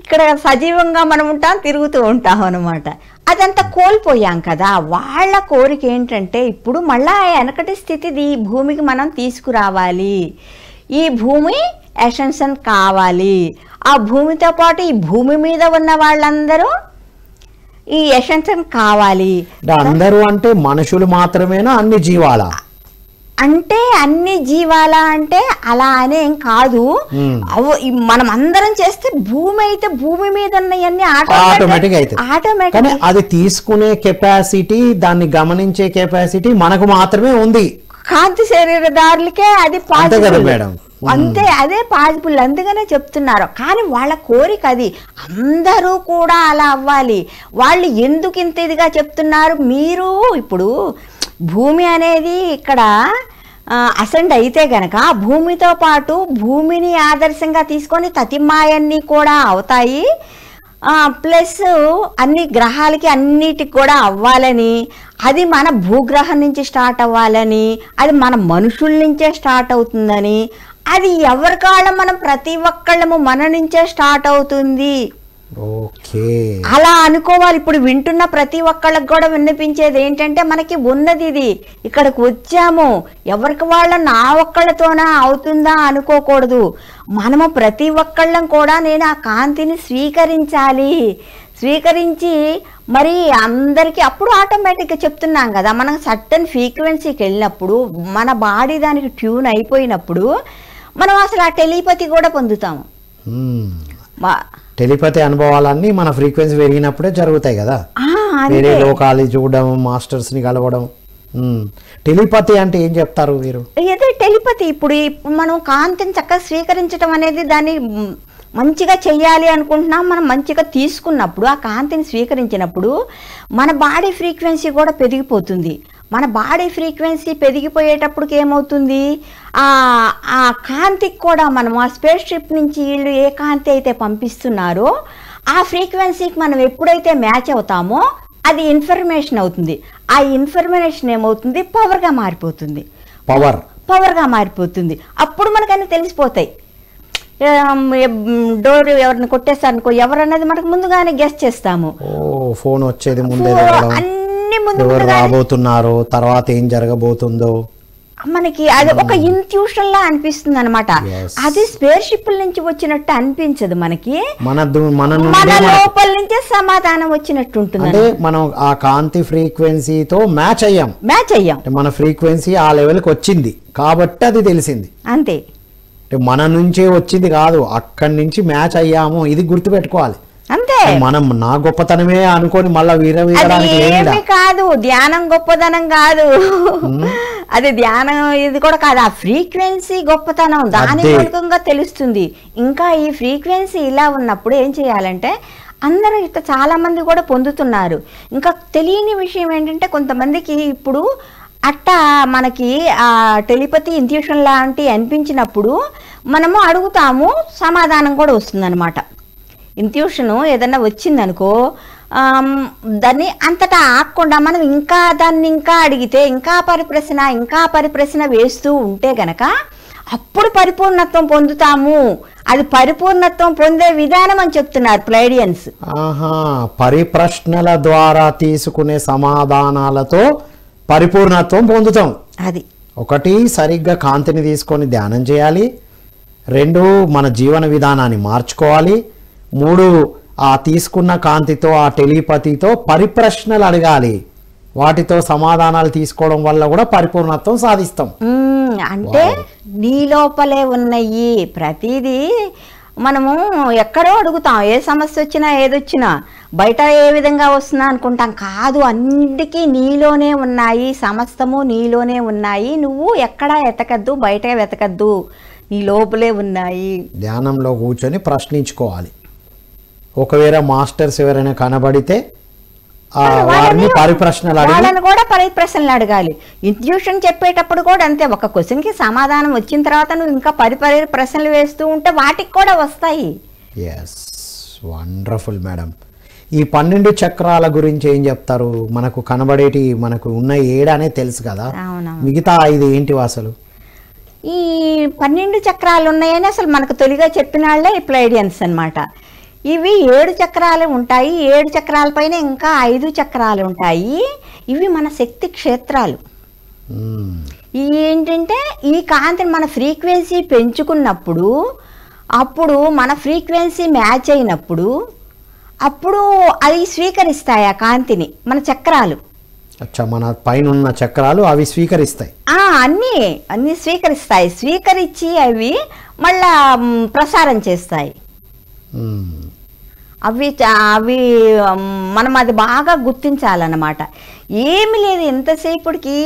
ఇక్కడ సజీవంగా మనం ఉంటాం, తిరుగుతూ ఉంటాం అనమాట. అదంతా కోల్పోయాం కదా. వాళ్ళ కోరిక ఏంటంటే ఇప్పుడు మళ్ళా వెనకటి స్థితిది భూమికి మనం తీసుకురావాలి, ఈ భూమి ఎసెన్షన్ కావాలి, ఆ భూమితో పాటు ఈ భూమి మీద ఉన్న వాళ్ళందరూ ఈ ఎసెన్షన్ కావాలి. అందరూ అంటే మనుషులు మాత్రమేనా, అన్ని జీవాల? అంటే అన్ని జీవాల అంటే అలా అనేం కాదు. మనం అందరం చేస్తే భూమి అయితే భూమి మీద ఉన్నవన్నీ ఆటోమేటిక్ అయితే ఆటోమేటిక్. అది తీసుకునే కెపాసిటీ, దాన్ని గమనించే కెపాసిటీ మనకు మాత్రమే ఉంది. కాంతి శరీరదారులకే అది పాజిబుల్ మేడం. అంతే, అదే పాజిబుల్. అందుకనే చెప్తున్నారు. కానీ వాళ్ళ కోరిక అది, అందరూ కూడా అలా అవ్వాలి. వాళ్ళు ఎందుకు ఇంత ఇదిగా చెప్తున్నారు? మీరు ఇప్పుడు భూమి అనేది ఇక్కడ అసెండ్ అయితే గనక భూమితో పాటు భూమిని ఆదర్శంగా తీసుకొని తతిమాయన్నీ కూడా అవుతాయి. ప్లస్ అన్ని గ్రహాలకి అన్నిటికి కూడా అవ్వాలని, అది మన భూగ్రహం నుంచి స్టార్ట్ అవ్వాలని, అది మన మనుషుల నుంచే స్టార్ట్ అవుతుందని, అది ఎవరి కాళ్ళం మనం ప్రతి ఒక్కళ్ళము మన నుంచే స్టార్ట్ అవుతుంది. అలా అనుకోవాలి. ఇప్పుడు వింటున్న ప్రతి ఒక్కళ్ళకి కూడా వినిపించేది ఏంటంటే మనకి ఉన్నది ఇది, ఇక్కడికి వచ్చాము, ఎవరికి వాళ్ళ నా ఒక్కళ్ళతోనా అవుతుందా అనుకోకూడదు. మనము ప్రతి ఒక్కళ్ళం కూడా నేను ఆ కాంతిని స్వీకరించాలి. స్వీకరించి మరి అందరికీ అప్పుడు ఆటోమేటిక్గా చెప్తున్నాం కదా, మనం సర్టన్ ఫ్రీక్వెన్సీకి వెళ్ళినప్పుడు మన బాడీ దానికి ట్యూన్ అయిపోయినప్పుడు మనం అసలు ఆ టెలిపతి కూడా పొందుతాము. టెలిపతి అనుభవాలన్నీ మన ఫ్రీక్వెన్సీ పెరిగినప్పుడే జరుగుతాయి కదా. వేరే లోకాలు చూడడం, మాస్టర్స్ ని కలవడం. టెలిపతి అంటే ఏం చెప్తారు మీరు? ఏదో టెలిపతి ఇప్పుడు మనం కాంతిని చక్కగా స్వీకరించడం అనేది, దాన్ని మంచిగా చెయ్యాలి అనుకుంటున్నాం. మనం మంచిగా తీసుకున్నప్పుడు ఆ కాంతిని స్వీకరించినప్పుడు మన బాడీ ఫ్రీక్వెన్సీ కూడా పెరిగిపోతుంది. మన బాడీ ఫ్రీక్వెన్సీ పెరిగిపోయేటప్పటికి ఏమవుతుంది, ఆ కాంతికి కూడా మనం ఆ స్పేస్ షిప్ నుంచి వీళ్ళు ఏ కాంతి అయితే పంపిస్తున్నారో ఆ ఫ్రీక్వెన్సీకి మనం ఎప్పుడైతే మ్యాచ్ అవుతామో అది ఇన్ఫర్మేషన్ అవుతుంది. ఆ ఇన్ఫర్మేషన్ ఏమవుతుంది, పవర్గా మారిపోతుంది. పవర్గా మారిపోతుంది. అప్పుడు మనకన్నీ తెలిసిపోతాయి. డోర్ ఎవరిని కొట్టేస్తారనుకో, ఎవరన్నది మనకు ముందుగానే గెస్ చేస్తాము. ఫోన్ వచ్చేది ముందే, రాబోతున్నారు, తర్వాత ఏం జరగబోతుందో మనకి అది ఒక ఇంట్యూషన్ లా అనిపిస్తుంది అనమాట. అది స్పేస్ షిప్ నుంచి వచ్చినట్టు అనిపించదు మనకి, మన లోపల నుంచే సమాధానం వచ్చినట్టు ఉంటుంది. అంటే మనం ఆ కాంతి ఫ్రీక్వెన్సీతో మ్యాచ్ అయ్యాం. మన ఫ్రీక్వెన్సీ ఆ లెవెల్కి వచ్చింది కాబట్టి అది తెలిసింది. అంతే, మన నుంచే వచ్చింది కాదు, అక్కడి నుంచి మ్యాచ్ అయ్యాము. ఇది గుర్తుపెట్టుకోవాలి. అంతే, మనం నా గొప్పతనమే అనుకొని మళ్ళా ఏమి కాదు. ధ్యానం గొప్పతనం కాదు, అది ధ్యానం ఇది కూడా కాదు. ఆ ఫ్రీక్వెన్సీ గొప్పతనం దాని మూలకంగా తెలుస్తుంది. ఇంకా ఈ ఫ్రీక్వెన్సీ ఇలా ఉన్నప్పుడు ఏం చేయాలంటే, అందరూ ఇట్లా చాలా మంది కూడా పొందుతున్నారు. ఇంకా తెలియని విషయం ఏంటంటే, కొంతమందికి ఇప్పుడు అట్టా మనకి ఆ టెలిపతి ఇంట్యూషన్ లాంటి అనిపించినప్పుడు మనము అడుగుతాము, సమాధానం కూడా వస్తుందన్నమాట. ఇంట్యూషను ఏదన్నా వచ్చిందనుకో, దాన్ని అంతటా ఆగకుండా మనం ఇంకా దాన్ని ఇంకా అడిగితే ఇంకా పరిప్రశ్న వేస్తూ ఉంటే గనక అప్పుడు పరిపూర్ణత్వం పొందుతాము. అది పరిపూర్ణత్వం పొందే విధానం అని చెప్తున్నారు ప్లైడియన్స్. పరిప్రశ్నల ద్వారా తీసుకునే సమాధానాలతో పరిపూర్ణత్వం పొందుతాం. అది ఒకటి, సరిగ్గా కాంతిని తీసుకొని ధ్యానం చేయాలి. 2, మన జీవన విధానాన్ని మార్చుకోవాలి. 3, ఆ తీసుకున్న కాంతితో, ఆ టెలిపతితో పరిప్రశ్నలు అడగాలి. వాటితో సమాధానాలు తీసుకోవడం వల్ల కూడా పరిపూర్ణత్వం సాధిస్తాం. అంటే నీ లోపలే ఉన్నాయి ప్రతిదీ. మనము ఎక్కడో అడుగుతాం, ఏ సమస్య వచ్చినా ఏదొచ్చినా బయట ఏ విధంగా వస్తుందా అనుకుంటాం. కాదు, అన్నిటికీ నీలోనే ఉన్నాయి, సమస్తము నీలోనే ఉన్నాయి. నువ్వు ఎక్కడా వెతకద్దు, బయట వెతకద్దు, నీ లోపలే ఉన్నాయి. ధ్యానంలో కూర్చొని ప్రశ్నించుకోవాలి. ఒకవేళ మాస్టర్స్ ఎవరైనా కనబడితే వాళ్ళని కూడా పరిప్రశ్నలు అడగాలి. ఇంట్యూషన్ చెప్పేటప్పుడు కూడా అంతే. ఒక క్వశ్చన్ కి సమాధానం వచ్చిన తర్వాత నువ్వు ఇంకా ప్రశ్నలు వేస్తూ ఉంటే వాటికి కూడా వస్తాయి. Wonderful madam. ఈ 12 చక్రాల గురించి ఏం చెప్తారు? మనకు కనబడేటి, మనకు ఉన్న 7 అనేది తెలుసు కదా, మిగతా 5 ఏంటి అసలు? ఈ 12 చక్రాలు ఉన్నాయని అసలు మనకు తొలిగా చెప్పిన వాళ్ళే ఈ ప్లైడియన్స్ అన్నమాట. ఇవి 7 చక్రాలు ఉంటాయి. 7 చక్రాల పైన ఇంకా 5 చక్రాలు ఉంటాయి. ఇవి మన శక్తి క్షేత్రాలు. ఏంటంటే ఈ కాంతిని మన ఫ్రీక్వెన్సీ పెంచుకున్నప్పుడు, అప్పుడు మన ఫ్రీక్వెన్సీ మ్యాచ్ అయినప్పుడు అప్పుడు అది స్వీకరిస్తాయి ఆ కాంతిని మన చక్రాలు. అచ్చా, మన పైన ఉన్న చక్రాలు అవి స్వీకరిస్తాయి. అన్నీ స్వీకరిస్తాయి. స్వీకరించి అవి మళ్ళా ప్రసారం చేస్తాయి. అవి మనం అది బాగా గుర్తించాలన్నమాట. ఏమి లేదు, ఎంతసేపటికి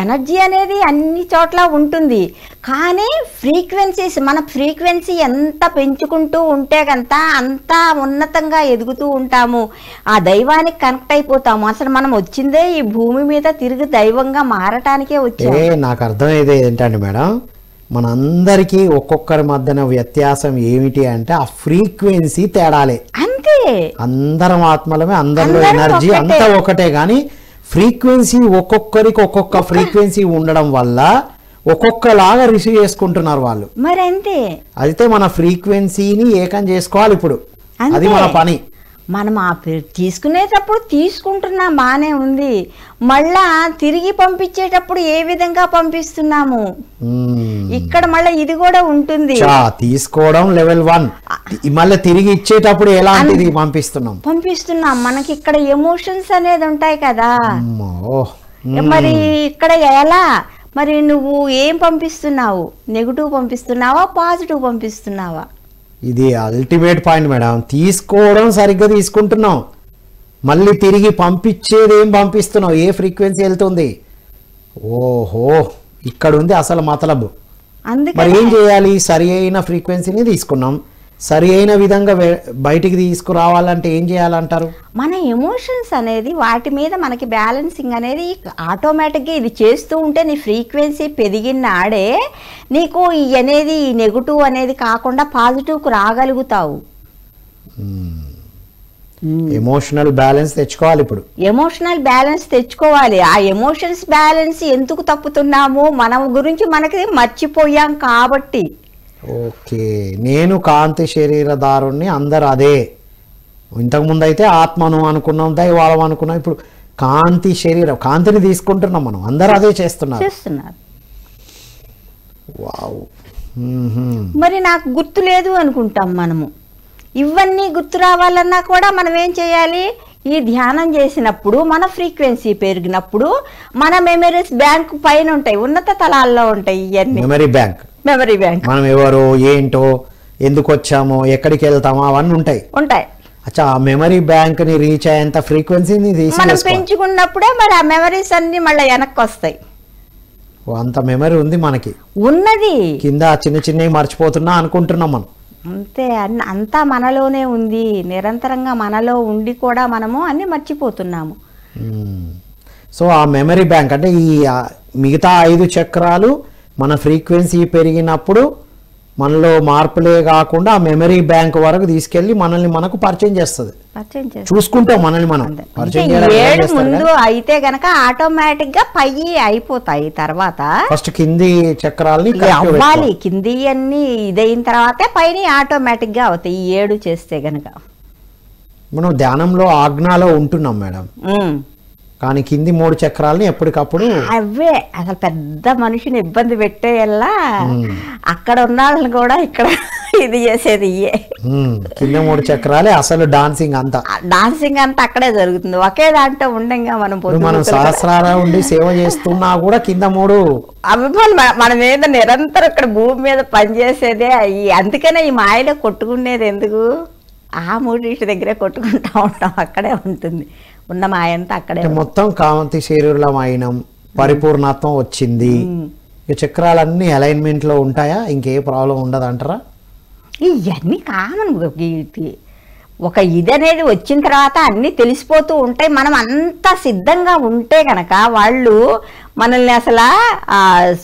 ఎనర్జీ అనేది అన్ని చోట్ల ఉంటుంది. కానీ ఫ్రీక్వెన్సీస్, మన ఫ్రీక్వెన్సీ ఎంత పెంచుకుంటూ ఉంటే కనుక అంత ఉన్నతంగా ఎదుగుతూ ఉంటాము. ఆ దైవానికి కనెక్ట్ అయిపోతాము. అసలు మనం వచ్చిందే ఈ భూమి మీద తిరిగి దైవంగా మారటానికే వచ్చాము. నాకు అర్థమయ్యేది ఏంటంటే మేడం, మనందరికీ ఒక్కొక్కరి మధ్యన వ్యత్యాసం ఏమిటి అంటే ఆ ఫ్రీక్వెన్సీ తేడాలే. అంతే, అందరం ఆత్మలమే, అందరిలో ఎనర్జీ అంతా ఒకటే. కానీ ఫ్రీక్వెన్సీ ఒక్కొక్కరికి ఒక్కొక్క ఫ్రీక్వెన్సీ ఉండడం వల్ల ఒక్కొక్కలాగా రిసీవ్ చేసుకుంటున్నారు వాళ్ళు. మరి అంతే, అయితే మన ఫ్రీక్వెన్సీని ఏకం చేసుకోవాలి ఇప్పుడు. అది మన పని. మనం ఆ తీసుకునేటప్పుడు తీసుకుంటున్నాం, బాగానే ఉంది. మళ్ళా తిరిగి పంపించేటప్పుడు ఏ విధంగా పంపిస్తున్నాము, ఇక్కడ మళ్ళీ ఇది కూడా ఉంటుంది. తీసుకోవడం లెవెల్ 1, మళ్ళీ తిరిగి ఇచ్చేటప్పుడు ఎలాంటిది పంపిస్తున్నాం. మనకి ఇక్కడ ఎమోషన్స్ అనేది ఉంటాయి కదా. మరి ఇక్కడ ఎలా, మరి నువ్వు ఏం పంపిస్తున్నావు? Negative పంపిస్తున్నావా, positive పంపిస్తున్నావా? ఇది అల్టిమేట్ పాయింట్ మేడం. తీసుకోవడం సరిగ్గా తీసుకుంటున్నాం, మళ్ళీ తిరిగి పంపించేది ఏం పంపిస్తున్నావు, ఏ ఫ్రీక్వెన్సీ వెళ్తుంది? ఓహో, ఇక్కడ ఉంది అసలు మతలబు. మరి ఏం చేయాలి? సరి అయిన ఫ్రీక్వెన్సీని తీసుకున్నాం, సరి అయిన విధంగా బయటికి తీసుకురావాలంటే ఏం చేయాలంటారు? మన ఎమోషన్స్ అనేది వాటి మీద మనకి బ్యాలెన్సింగ్ అనేది ఆటోమేటిక్గా ఇది చేస్తూ ఉంటే నీ ఫ్రీక్వెన్సీ పెరిగినాడే నీకు ఈ అనేది నెగిటివ్ అనేది కాకుండా పాజిటివ్కు రాగలుగుతావు. ఎమోషనల్ బ్యాలెన్స్ తెచ్చుకోవాలి. ఇప్పుడు ఎమోషనల్ బ్యాలెన్స్ తెచ్చుకోవాలి. ఆ ఎమోషన్స్ బ్యాలెన్స్ ఎందుకు తప్పుతున్నాము? మన గురించి మనకి మర్చిపోయాం కాబట్టి. ఓకే, నేను కాంతి శరీరదారుణ్ణి, అందరు అదే. ఇంతకుముందు అయితే ఆత్మను అనుకున్నాం, దైవాలం అనుకున్నాం. ఇప్పుడు కాంతి శరీరం, కాంతిని తీసుకుంటున్నాం మనం. అందరూ అదే చేస్తున్నారు. వావ్. మరి నాకు గుర్తు లేదు అనుకుంటాం మనము. ఇవన్నీ గుర్తు రావాలన్నా కూడా మనం ఏం చేయాలి? ఈ ధ్యానం చేసినప్పుడు మన ఫ్రీక్వెన్సీ పెరిగినప్పుడు మన మెమరీస్ బ్యాంక్ పైన ఉంటాయి, ఉన్నత తలాల్లో ఉంటాయి. ఇవన్నీ మెమరీ బ్యాంక్. మనం ఎవరో, ఏంటో, ఎందుకు వచ్చామో, ఎక్కడికి వెళ్తామో అవన్నీ ఉంటాయి. అచ్చా, ఆ మెమరీ బ్యాంక్ ని రీచ్ అయ్యేంత ఫ్రీక్వెన్సీని మనం పెంచుకున్నప్పుడే మరి ఆ మెమరీస్ అన్ని మళ్ళీ వెనక్కి వస్తాయి. అంత మెమరీ ఉంది మనకి, ఉన్నది. కింద చిన్న చిన్నవి మర్చిపోతున్నా అనుకుంటున్నాం మనం. అంతే, అంతా మనలోనే ఉంది. నిరంతరంగా మనలో ఉండి కూడా మనము అన్ని మర్చిపోతున్నాము. సో ఆ మెమరీ బ్యాంక్ అంటే ఈ మిగతా 5 చక్రాలు మన ఫ్రీక్వెన్సీ పెరిగినప్పుడు మనలో మార్పులే కాకుండా ఆ మెమరీ బ్యాంక్ వరకు తీసుకెళ్లి మనల్ని మనకు పరిచయం చేస్తుంది. చూసుకుంటాం మనల్ని మనం పరిచయం ముందు అయితే గనక ఆటోమేటిక్ గా పై అయిపోతాయి. తర్వాత ఫస్ట్ కింది చక్రాలని అవ్వాలి, కింది అన్ని ఇదైన తర్వాతే పైన ఆటోమేటిక్ గా అవుతాయి. ఈ 7 చేస్తే గనక. మనం ధ్యానంలో ఆజ్ఞలో ఉంటున్నాం మేడం, కానీ కింది 3 చక్రాలని ఎప్పటికప్పుడు అవే అసలు పెద్ద మనిషిని ఇబ్బంది పెట్టేయల్లా అక్కడ ఉన్న వాళ్ళని కూడా ఇక్కడ ఇది చేసేది. కింద 3 చక్రాలే అసలు డాన్సింగ్ అంతా అక్కడే జరుగుతుంది. ఒకే దాంట్లో ఉండంగా మనం సహస్రాల ఉండి సేవ చేస్తున్నా కూడా కింద 3 అభిమానులు మన మీద నిరంతరం ఇక్కడ భూమి మీద పనిచేసేదే. అందుకనే ఈ మాయలో కొట్టుకునేది ఎందుకు? ఆ 3 దగ్గరే కొట్టుకుంటా ఉంటాం, అక్కడే ఉంటుంది ఉన్న మాయంతా అక్కడే. మొత్తం కాంతి శరీరం అయినం, పరిపూర్ణత్వం వచ్చింది. ఈ చక్రాలన్నీ అలైన్మెంట్ లో ఉంటాయా? ఇంకే ప్రాబ్లం ఉండదు అంటారా? ఇవన్నీ కామన్. ఒక ఇది అనేది వచ్చిన తర్వాత అన్నీ తెలిసిపోతూ ఉంటాయి. మనం అంత సిద్ధంగా ఉంటే కనుక వాళ్ళు మనల్ని అసలు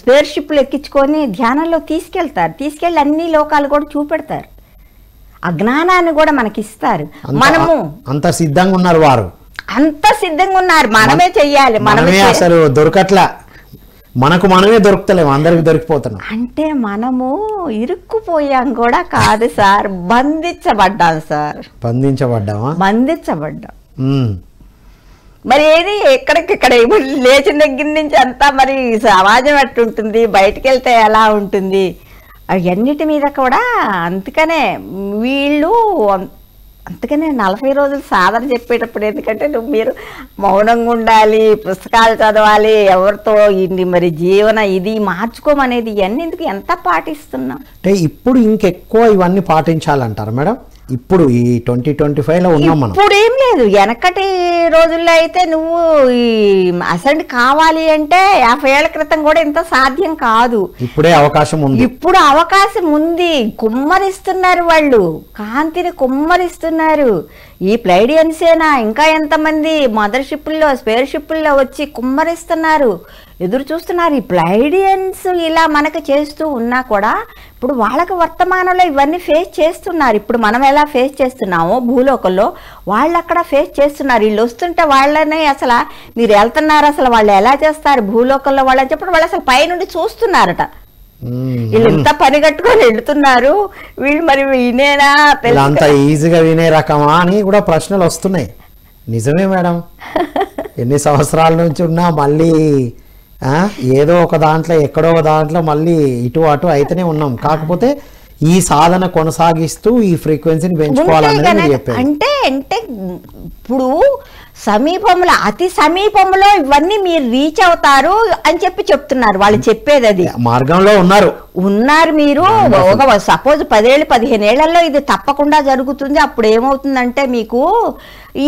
స్పేర్ షిప్లు ఎక్కించుకొని ధ్యానంలో తీసుకెళ్ళి అన్ని లోకాలు కూడా చూపెడతారు. అజ్ఞానాన్ని కూడా మనకి ఇస్తారు. మనము అంత సిద్ధంగా ఉన్నారు, వారు అంత సిద్ధంగా ఉన్నారు. మనమే చెయ్యాలి, మనమే అసలు దొరకట్లా. మనకు మనమే దొరుకుతలేము, అందరికి దొరికిపోతున్నాం. అంటే మనము ఇరుక్కుపోయాం కూడా కాదు సార్, బంధించబడ్డాం సార్. బంధించబడ్డామా? బంధించబడ్డాం. ఉమ్. మరి ఏది ఎక్కడికిక్కడ ఇప్పుడు లేచిన దగ్గర నుంచి అంతా మరి సమాజం ఎట్టుంటుంది, బయటికి వెళ్తే ఎలా ఉంటుంది, అవన్నిటి మీద కూడా. అందుకనే వీళ్ళు అందుకనే 40 రోజులు సాధన చెప్పేటప్పుడు ఎందుకంటే మీరు మౌనంగా ఉండాలి, పుస్తకాలు చదవాలి, ఎవరితో ఇన్ని మరి జీవన ఇది మార్చుకోమనేది ఇవన్నీ ఎందుకు ఎంత పాటిస్తున్నాం అంటే ఇప్పుడు ఇంకెక్కువ ఇవన్నీ పాటించాలంటారు మేడం? ఇప్పుడు ఈ 2025లో ఉన్నాం మనం. ఇప్పుడు ఏం లేదు, వెనకటి రోజుల్లో అయితే నువ్వు ఈ అసెంట్ కావాలి అంటే 50 ఏళ్ల క్రితం కూడా ఇంత సాధ్యం కాదు. ఇప్పుడే అవకాశం ఉంది. ఇప్పుడు అవకాశం ఉంది. కుమ్మరిస్తున్నారు వాళ్ళు, కాంతిని కుమ్మరిస్తున్నారు. ఈ ప్లైడియన్సేనా ఇంకా ఎంతమంది మదర్షిప్పుల్లో స్పేర్షిప్పుల్లో వచ్చి కుమ్మరిస్తున్నారు, ఎదురు చూస్తున్నారు. ఈ ప్లైడియన్స్ ఇలా మనకు చేస్తూ ఉన్నా కూడా ఇప్పుడు వాళ్ళకి వర్తమానంలో ఇవన్నీ ఫేస్ చేస్తున్నారు. ఇప్పుడు మనం ఎలా ఫేస్ చేస్తున్నామో భూలోకంలో వాళ్ళు అక్కడ ఫేస్ చేస్తున్నారు. వీళ్ళు వస్తుంటే వాళ్ళని అసలు మీరు వెళ్తున్నారు, అసలు వాళ్ళు ఎలా చేస్తారు భూలోకంలో వాళ్ళు అని చెప్పి వాళ్ళు అసలు పైనుండి చూస్తున్నారట. వీళ్ళు ఎంత పని కట్టుకొని వెళ్తున్నారు, వీళ్ళు మరి వినేనా అంత ఈజీగా వినే రకమా అని కూడా ప్రశ్నలు వస్తున్నాయి. నిజమే మేడం, ఎన్ని సంవత్సరాల నుంచి ఉన్నా మళ్ళీ ఏదో ఒక దాంట్లో ఎక్కడో ఒక దాంట్లో మళ్ళీ ఇటు అటు అయితేనే ఉన్నాం. కాకపోతే ఈ సాధన కొనసాగిస్తూ ఈ ఫ్రీక్వెన్సీని పెంచుకోవాలని చెప్పారు. అంటే అంటే ఇప్పుడు సమీపంలో అతి సమీపంలో ఇవన్నీ మీరు రీచ్ అవుతారు అని చెప్తున్నారు. వాళ్ళు చెప్పేది అది మార్గంలో ఉన్నారు మీరు. ఒక సపోజ్ 10 ఏళ్ళు 15 ఏళ్లలో ఇది తప్పకుండా జరుగుతుంది. అప్పుడు ఏమవుతుందంటే మీకు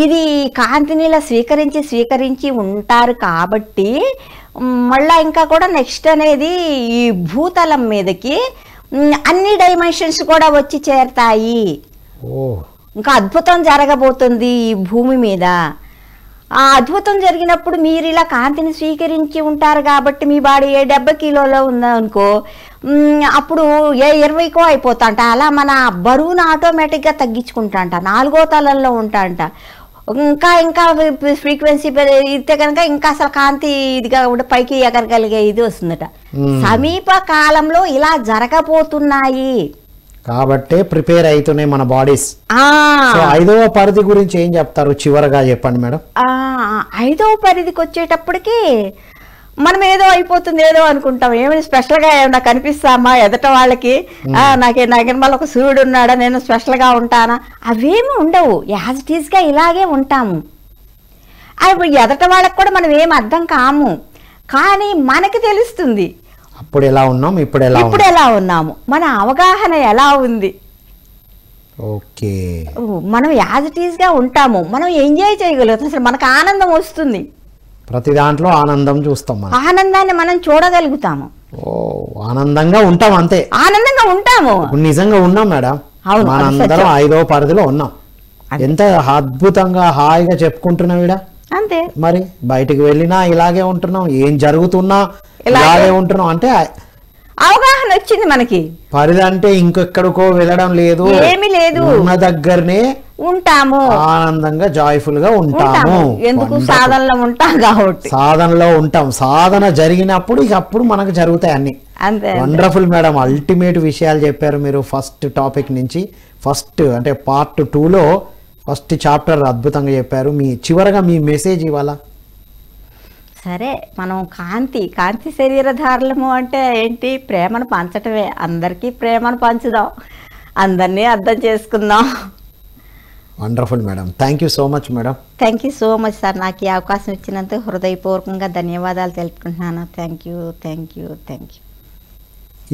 ఇది కాంతినిలా స్వీకరించి ఉంటారు. కాబట్టి మళ్ళా ఇంకా కూడా నెక్స్ట్ అనేది ఈ భూతలం మీదకి అన్ని డైమెన్షన్స్ కూడా వచ్చి చేరతాయి. ఇంకా అద్భుతం జరగబోతుంది ఈ భూమి మీద. ఆ అద్భుతం జరిగినప్పుడు మీరు ఇలా కాంతిని స్వీకరించి ఉంటారు కాబట్టి మీ బాడీ 70 కిలోలో ఉందనుకో, అప్పుడు 20కో అయిపోతా అంట. అలా మన బరువును ఆటోమేటిక్గా తగ్గించుకుంటా అంట. 4వ తలంలో ఉంటా అంట. ఇంకా ఫ్రీక్వెన్సీ ఇస్తే కనుక ఇంకా అసలు కాంతి ఇదిగా ఉంటే పైకి ఎగరగలిగే ఇది వస్తుందట. సమీప కాలంలో ఇలా జరగబోతున్నాయి కాబట్టి ప్రిపేర్ అవుతున్నాయి మన బాడీస్. 5వ పరిధి గురించి ఏం చెప్తారు చివరగా చెప్పండి మేడం? 5వ పరిధికి వచ్చేటప్పటికి మనం ఏదో అయిపోతుంది ఏదో అనుకుంటాం. ఏమైనా స్పెషల్గా ఏమన్నా కనిపిస్తామా ఎదట వాళ్ళకి? నాకే మళ్ళీ ఒక సూర్యుడు ఉన్నాడా, నేను స్పెషల్గా ఉంటానా? అవేమి ఉండవు. యాజ్ ఇట్ ఈస్గా ఇలాగే ఉంటాము. అప్పుడు ఎదట వాళ్ళకి కూడా మనం ఏం అర్థం కాము, కానీ మనకి తెలుస్తుంది అప్పుడు ఎలా ఉన్నాం, ఇప్పుడు ఎలా ఉన్నాము, మన అవగాహన ఎలా ఉంది. ఓకే, మనం యాజ్ ఇట్ ఈస్గా ఉంటాము, మనం ఎంజాయ్ చేయగలుగుతాం. అసలు మనకు ఆనందం వస్తుంది. ప్రతి దాంట్లో ఆనందం చూస్తాం, ఆనందాన్ని మనం చూడగలుగుతాము. ఆనందంగా ఉంటాం, అంతే ఆనందంగా ఉంటాము. నిజంగా ఉన్నాం మేడం. మనందరం 5వ పరిధిలో ఉన్నాం. ఎంత అద్భుతంగా హాయిగా చెప్పుకుంటున్నాం ఇడ. అంతే, మరి బయటికి వెళ్ళినా ఇలాగే ఉంటున్నాం, ఏం జరుగుతున్నా ఇలాగే ఉంటున్నాం. అంటే అవగాహన వచ్చింది మనకి. పరిధి అంటే ఇంకెక్కడికో వెళ్ళడం లేదు, ఏమీ లేదు, ఉన్న దగ్గరనే ఉంటాము, ఆనందంగా జాయ్ఫుల్ గా ఉంటాము. ఎందుకు? సాధనలో ఉంటాం కాబట్టి. సాధనలో ఉంటాం. సాధన జరిగినప్పుడు ఇక అప్పుడు మనకు జరుగుతాయి అన్ని. వండర్ఫుల్ మేడం, అల్టిమేట్ విషయాలు చెప్పారు మీరు. ఫస్ట్ టాపిక్ నుంచి ఫస్ట్ అంటే పార్ట్ 2లో ఫస్ట్ చాప్టర్ అద్భుతంగా చెప్పారు. మీ చివరగా మీ మెసేజ్ ఇవాళ? సరే, మనం కాంతి శరీరధారులము అంటే ఏంటి? ప్రేమను పంచటమే. అందరికీ ప్రేమను పంచుదాం, అందరినీ అర్థం చేసుకుందాం. Wonderful madam, thank you so much madam. Thank you so much sir. నాకు ఈ అవకాశం ఇచ్చినందుకు హృదయపూర్వకంగా ధన్యవాదాలు తెలుపుకుంటున్నాను. Thank you.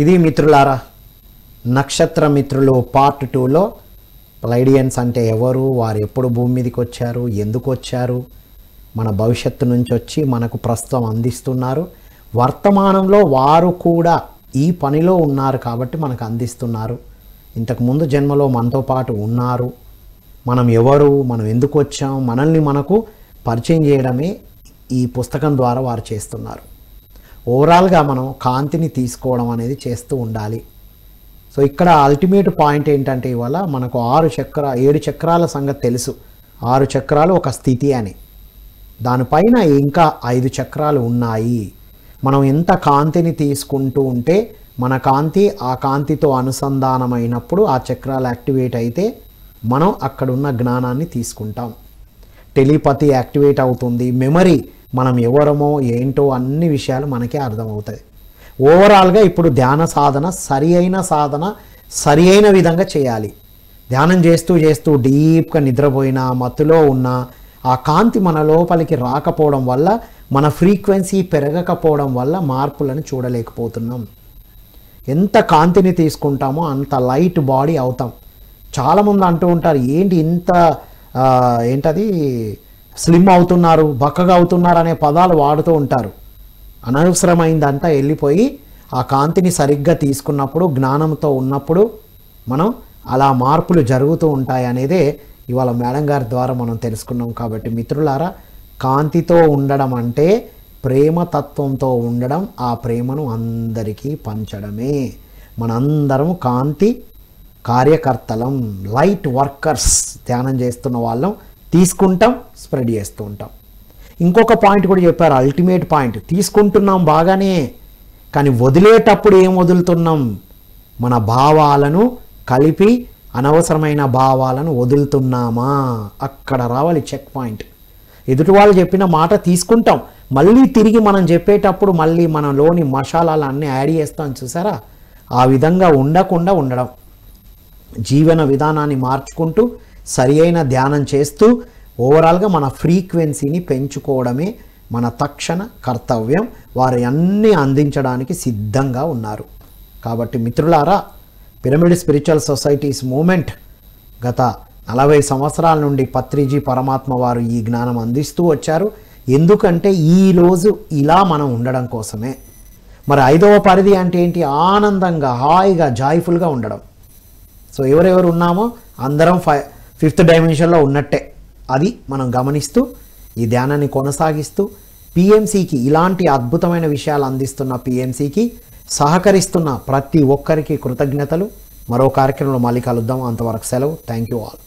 ఇది మిత్రులారా, నక్షత్ర మిత్రులు పార్ట్ 2లో ప్లైడియన్స్ అంటే ఎవరు, వారు ఎప్పుడు భూమి మీదకి వచ్చారు, ఎందుకు వచ్చారు, మన భవిష్యత్తు నుంచి వచ్చి మనకు ప్రస్తుతం అందిస్తున్నారు. వర్తమానంలో వారు కూడా ఈ పనిలో ఉన్నారు కాబట్టి మనకు అందిస్తున్నారు. ఇంతకుముందు జన్మలో మనతో పాటు ఉన్నారు. మనం ఎవరు, మనం ఎందుకు వచ్చాం, మనల్ని మనకు పరిచయం చేయడమే ఈ పుస్తకం ద్వారా వారు చేస్తున్నారు. ఓవరాల్గా మనం కాంతిని తీసుకోవడం అనేది చేస్తూ ఉండాలి. సో ఇక్కడ అల్టిమేట్ పాయింట్ ఏంటంటే ఇవాళ మనకు 7 చక్రాల సంగతి తెలుసు. 6 చక్రాలు ఒక స్థితి అని, దానిపైన ఇంకా 5 చక్రాలు ఉన్నాయి. మనం ఎంత కాంతిని తీసుకుంటూ ఉంటే మన కాంతి ఆ కాంతితో అనుసంధానమైనప్పుడు ఆ చక్రాలు యాక్టివేట్ అయితే మనం అక్కడున్న జ్ఞానాన్ని తీసుకుంటాం. టెలిపతి యాక్టివేట్ అవుతుంది. మెమరీ, మనం ఎవరమో ఏంటో అన్ని విషయాలు మనకే అర్థమవుతాయి. ఓవరాల్గా ఇప్పుడు ధ్యాన సాధన సరి అయిన విధంగా చేయాలి. ధ్యానం చేస్తూ చేస్తూ డీప్గా నిద్రపోయినా మత్తులో ఉన్న ఆ కాంతి మన లోపలికి రాకపోవడం వల్ల, మన ఫ్రీక్వెన్సీ పెరగకపోవడం వల్ల మార్పులను చూడలేకపోతున్నాం. ఎంత కాంతిని తీసుకుంటామో అంత లైట్ బాడీ అవుతాం. చాలామంది అంటూ ఉంటారు, ఏంటి ఇంత ఏంటది స్లిమ్ అవుతున్నారు, బక్కగా అవుతున్నారు అనే పదాలు వాడుతూ ఉంటారు. అనవసరమైందంతా వెళ్ళిపోయి ఆ కాంతిని సరిగ్గా తీసుకున్నప్పుడు, జ్ఞానంతో ఉన్నప్పుడు మనం అలా మార్పులు జరుగుతూ ఉంటాయి అనేదే ఇవాళ మేడం గారి ద్వారా మనం తెలుసుకున్నాం. కాబట్టి మిత్రులారా, కాంతితో ఉండడం అంటే ప్రేమతత్వంతో ఉండడం, ఆ ప్రేమను అందరికీ పంచడమే. మనందరం కాంతి కార్యకర్తలం, లైట్ వర్కర్స్. ధ్యానం చేస్తున్న వాళ్ళం తీసుకుంటాం, స్ప్రెడ్ చేస్తూ ఉంటాం. ఇంకొక పాయింట్ కూడా చెప్పారు, అల్టిమేట్ పాయింట్. తీసుకుంటున్నాం బాగానే, కానీ వదిలేటప్పుడు ఏం వదులుతున్నాం? మన భావాలను కలిపి అనవసరమైన భావాలను వదులుతున్నామా? అక్కడ రావాలి చెక్ పాయింట్. ఎదుటి వాళ్ళు చెప్పిన మాట తీసుకుంటాం, మళ్ళీ తిరిగి మనం చెప్పేటప్పుడు మళ్ళీ మనలోని మసాలాలన్నీ యాడ్ చేస్తాం. చూసారా? ఆ విధంగా ఉండకుండా ఉండడం, జీవన విధానాన్ని మార్చుకుంటూ సరి అయిన ధ్యానం చేస్తూ ఓవరాల్గా మన ఫ్రీక్వెన్సీని పెంచుకోవడమే మన తక్షణ కర్తవ్యం. వారు అన్నీ అందించడానికి సిద్ధంగా ఉన్నారు. కాబట్టి మిత్రులారా, పిరమిడ్ స్పిరిచువల్ సొసైటీస్ మూమెంట్ గత 40 సంవత్సరాల నుండి పత్రిజీ పరమాత్మ వారు ఈ జ్ఞానం అందిస్తూ వచ్చారు. ఎందుకంటే ఈరోజు ఇలా మనం ఉండడం కోసమే. మరి 5వ పరిధి అంటే ఏంటి? ఆనందంగా, హాయిగా, జాయ్ఫుల్గా ఉండడం. సో ఎవరెవరు ఉన్నామో అందరం 5th డైమెన్షన్లో ఉన్నట్టే. అది మనం గమనిస్తూ ఈ ధ్యానాన్ని కొనసాగిస్తూ పిఎంసికి, ఇలాంటి అద్భుతమైన విషయాలు అందిస్తున్న పిఎంసికి సహకరిస్తున్న ప్రతి ఒక్కరికి కృతజ్ఞతలు. మరో కార్యక్రమంలో మళ్ళీ కలుద్దాం. అంతవరకు సెలవు. Thank you all.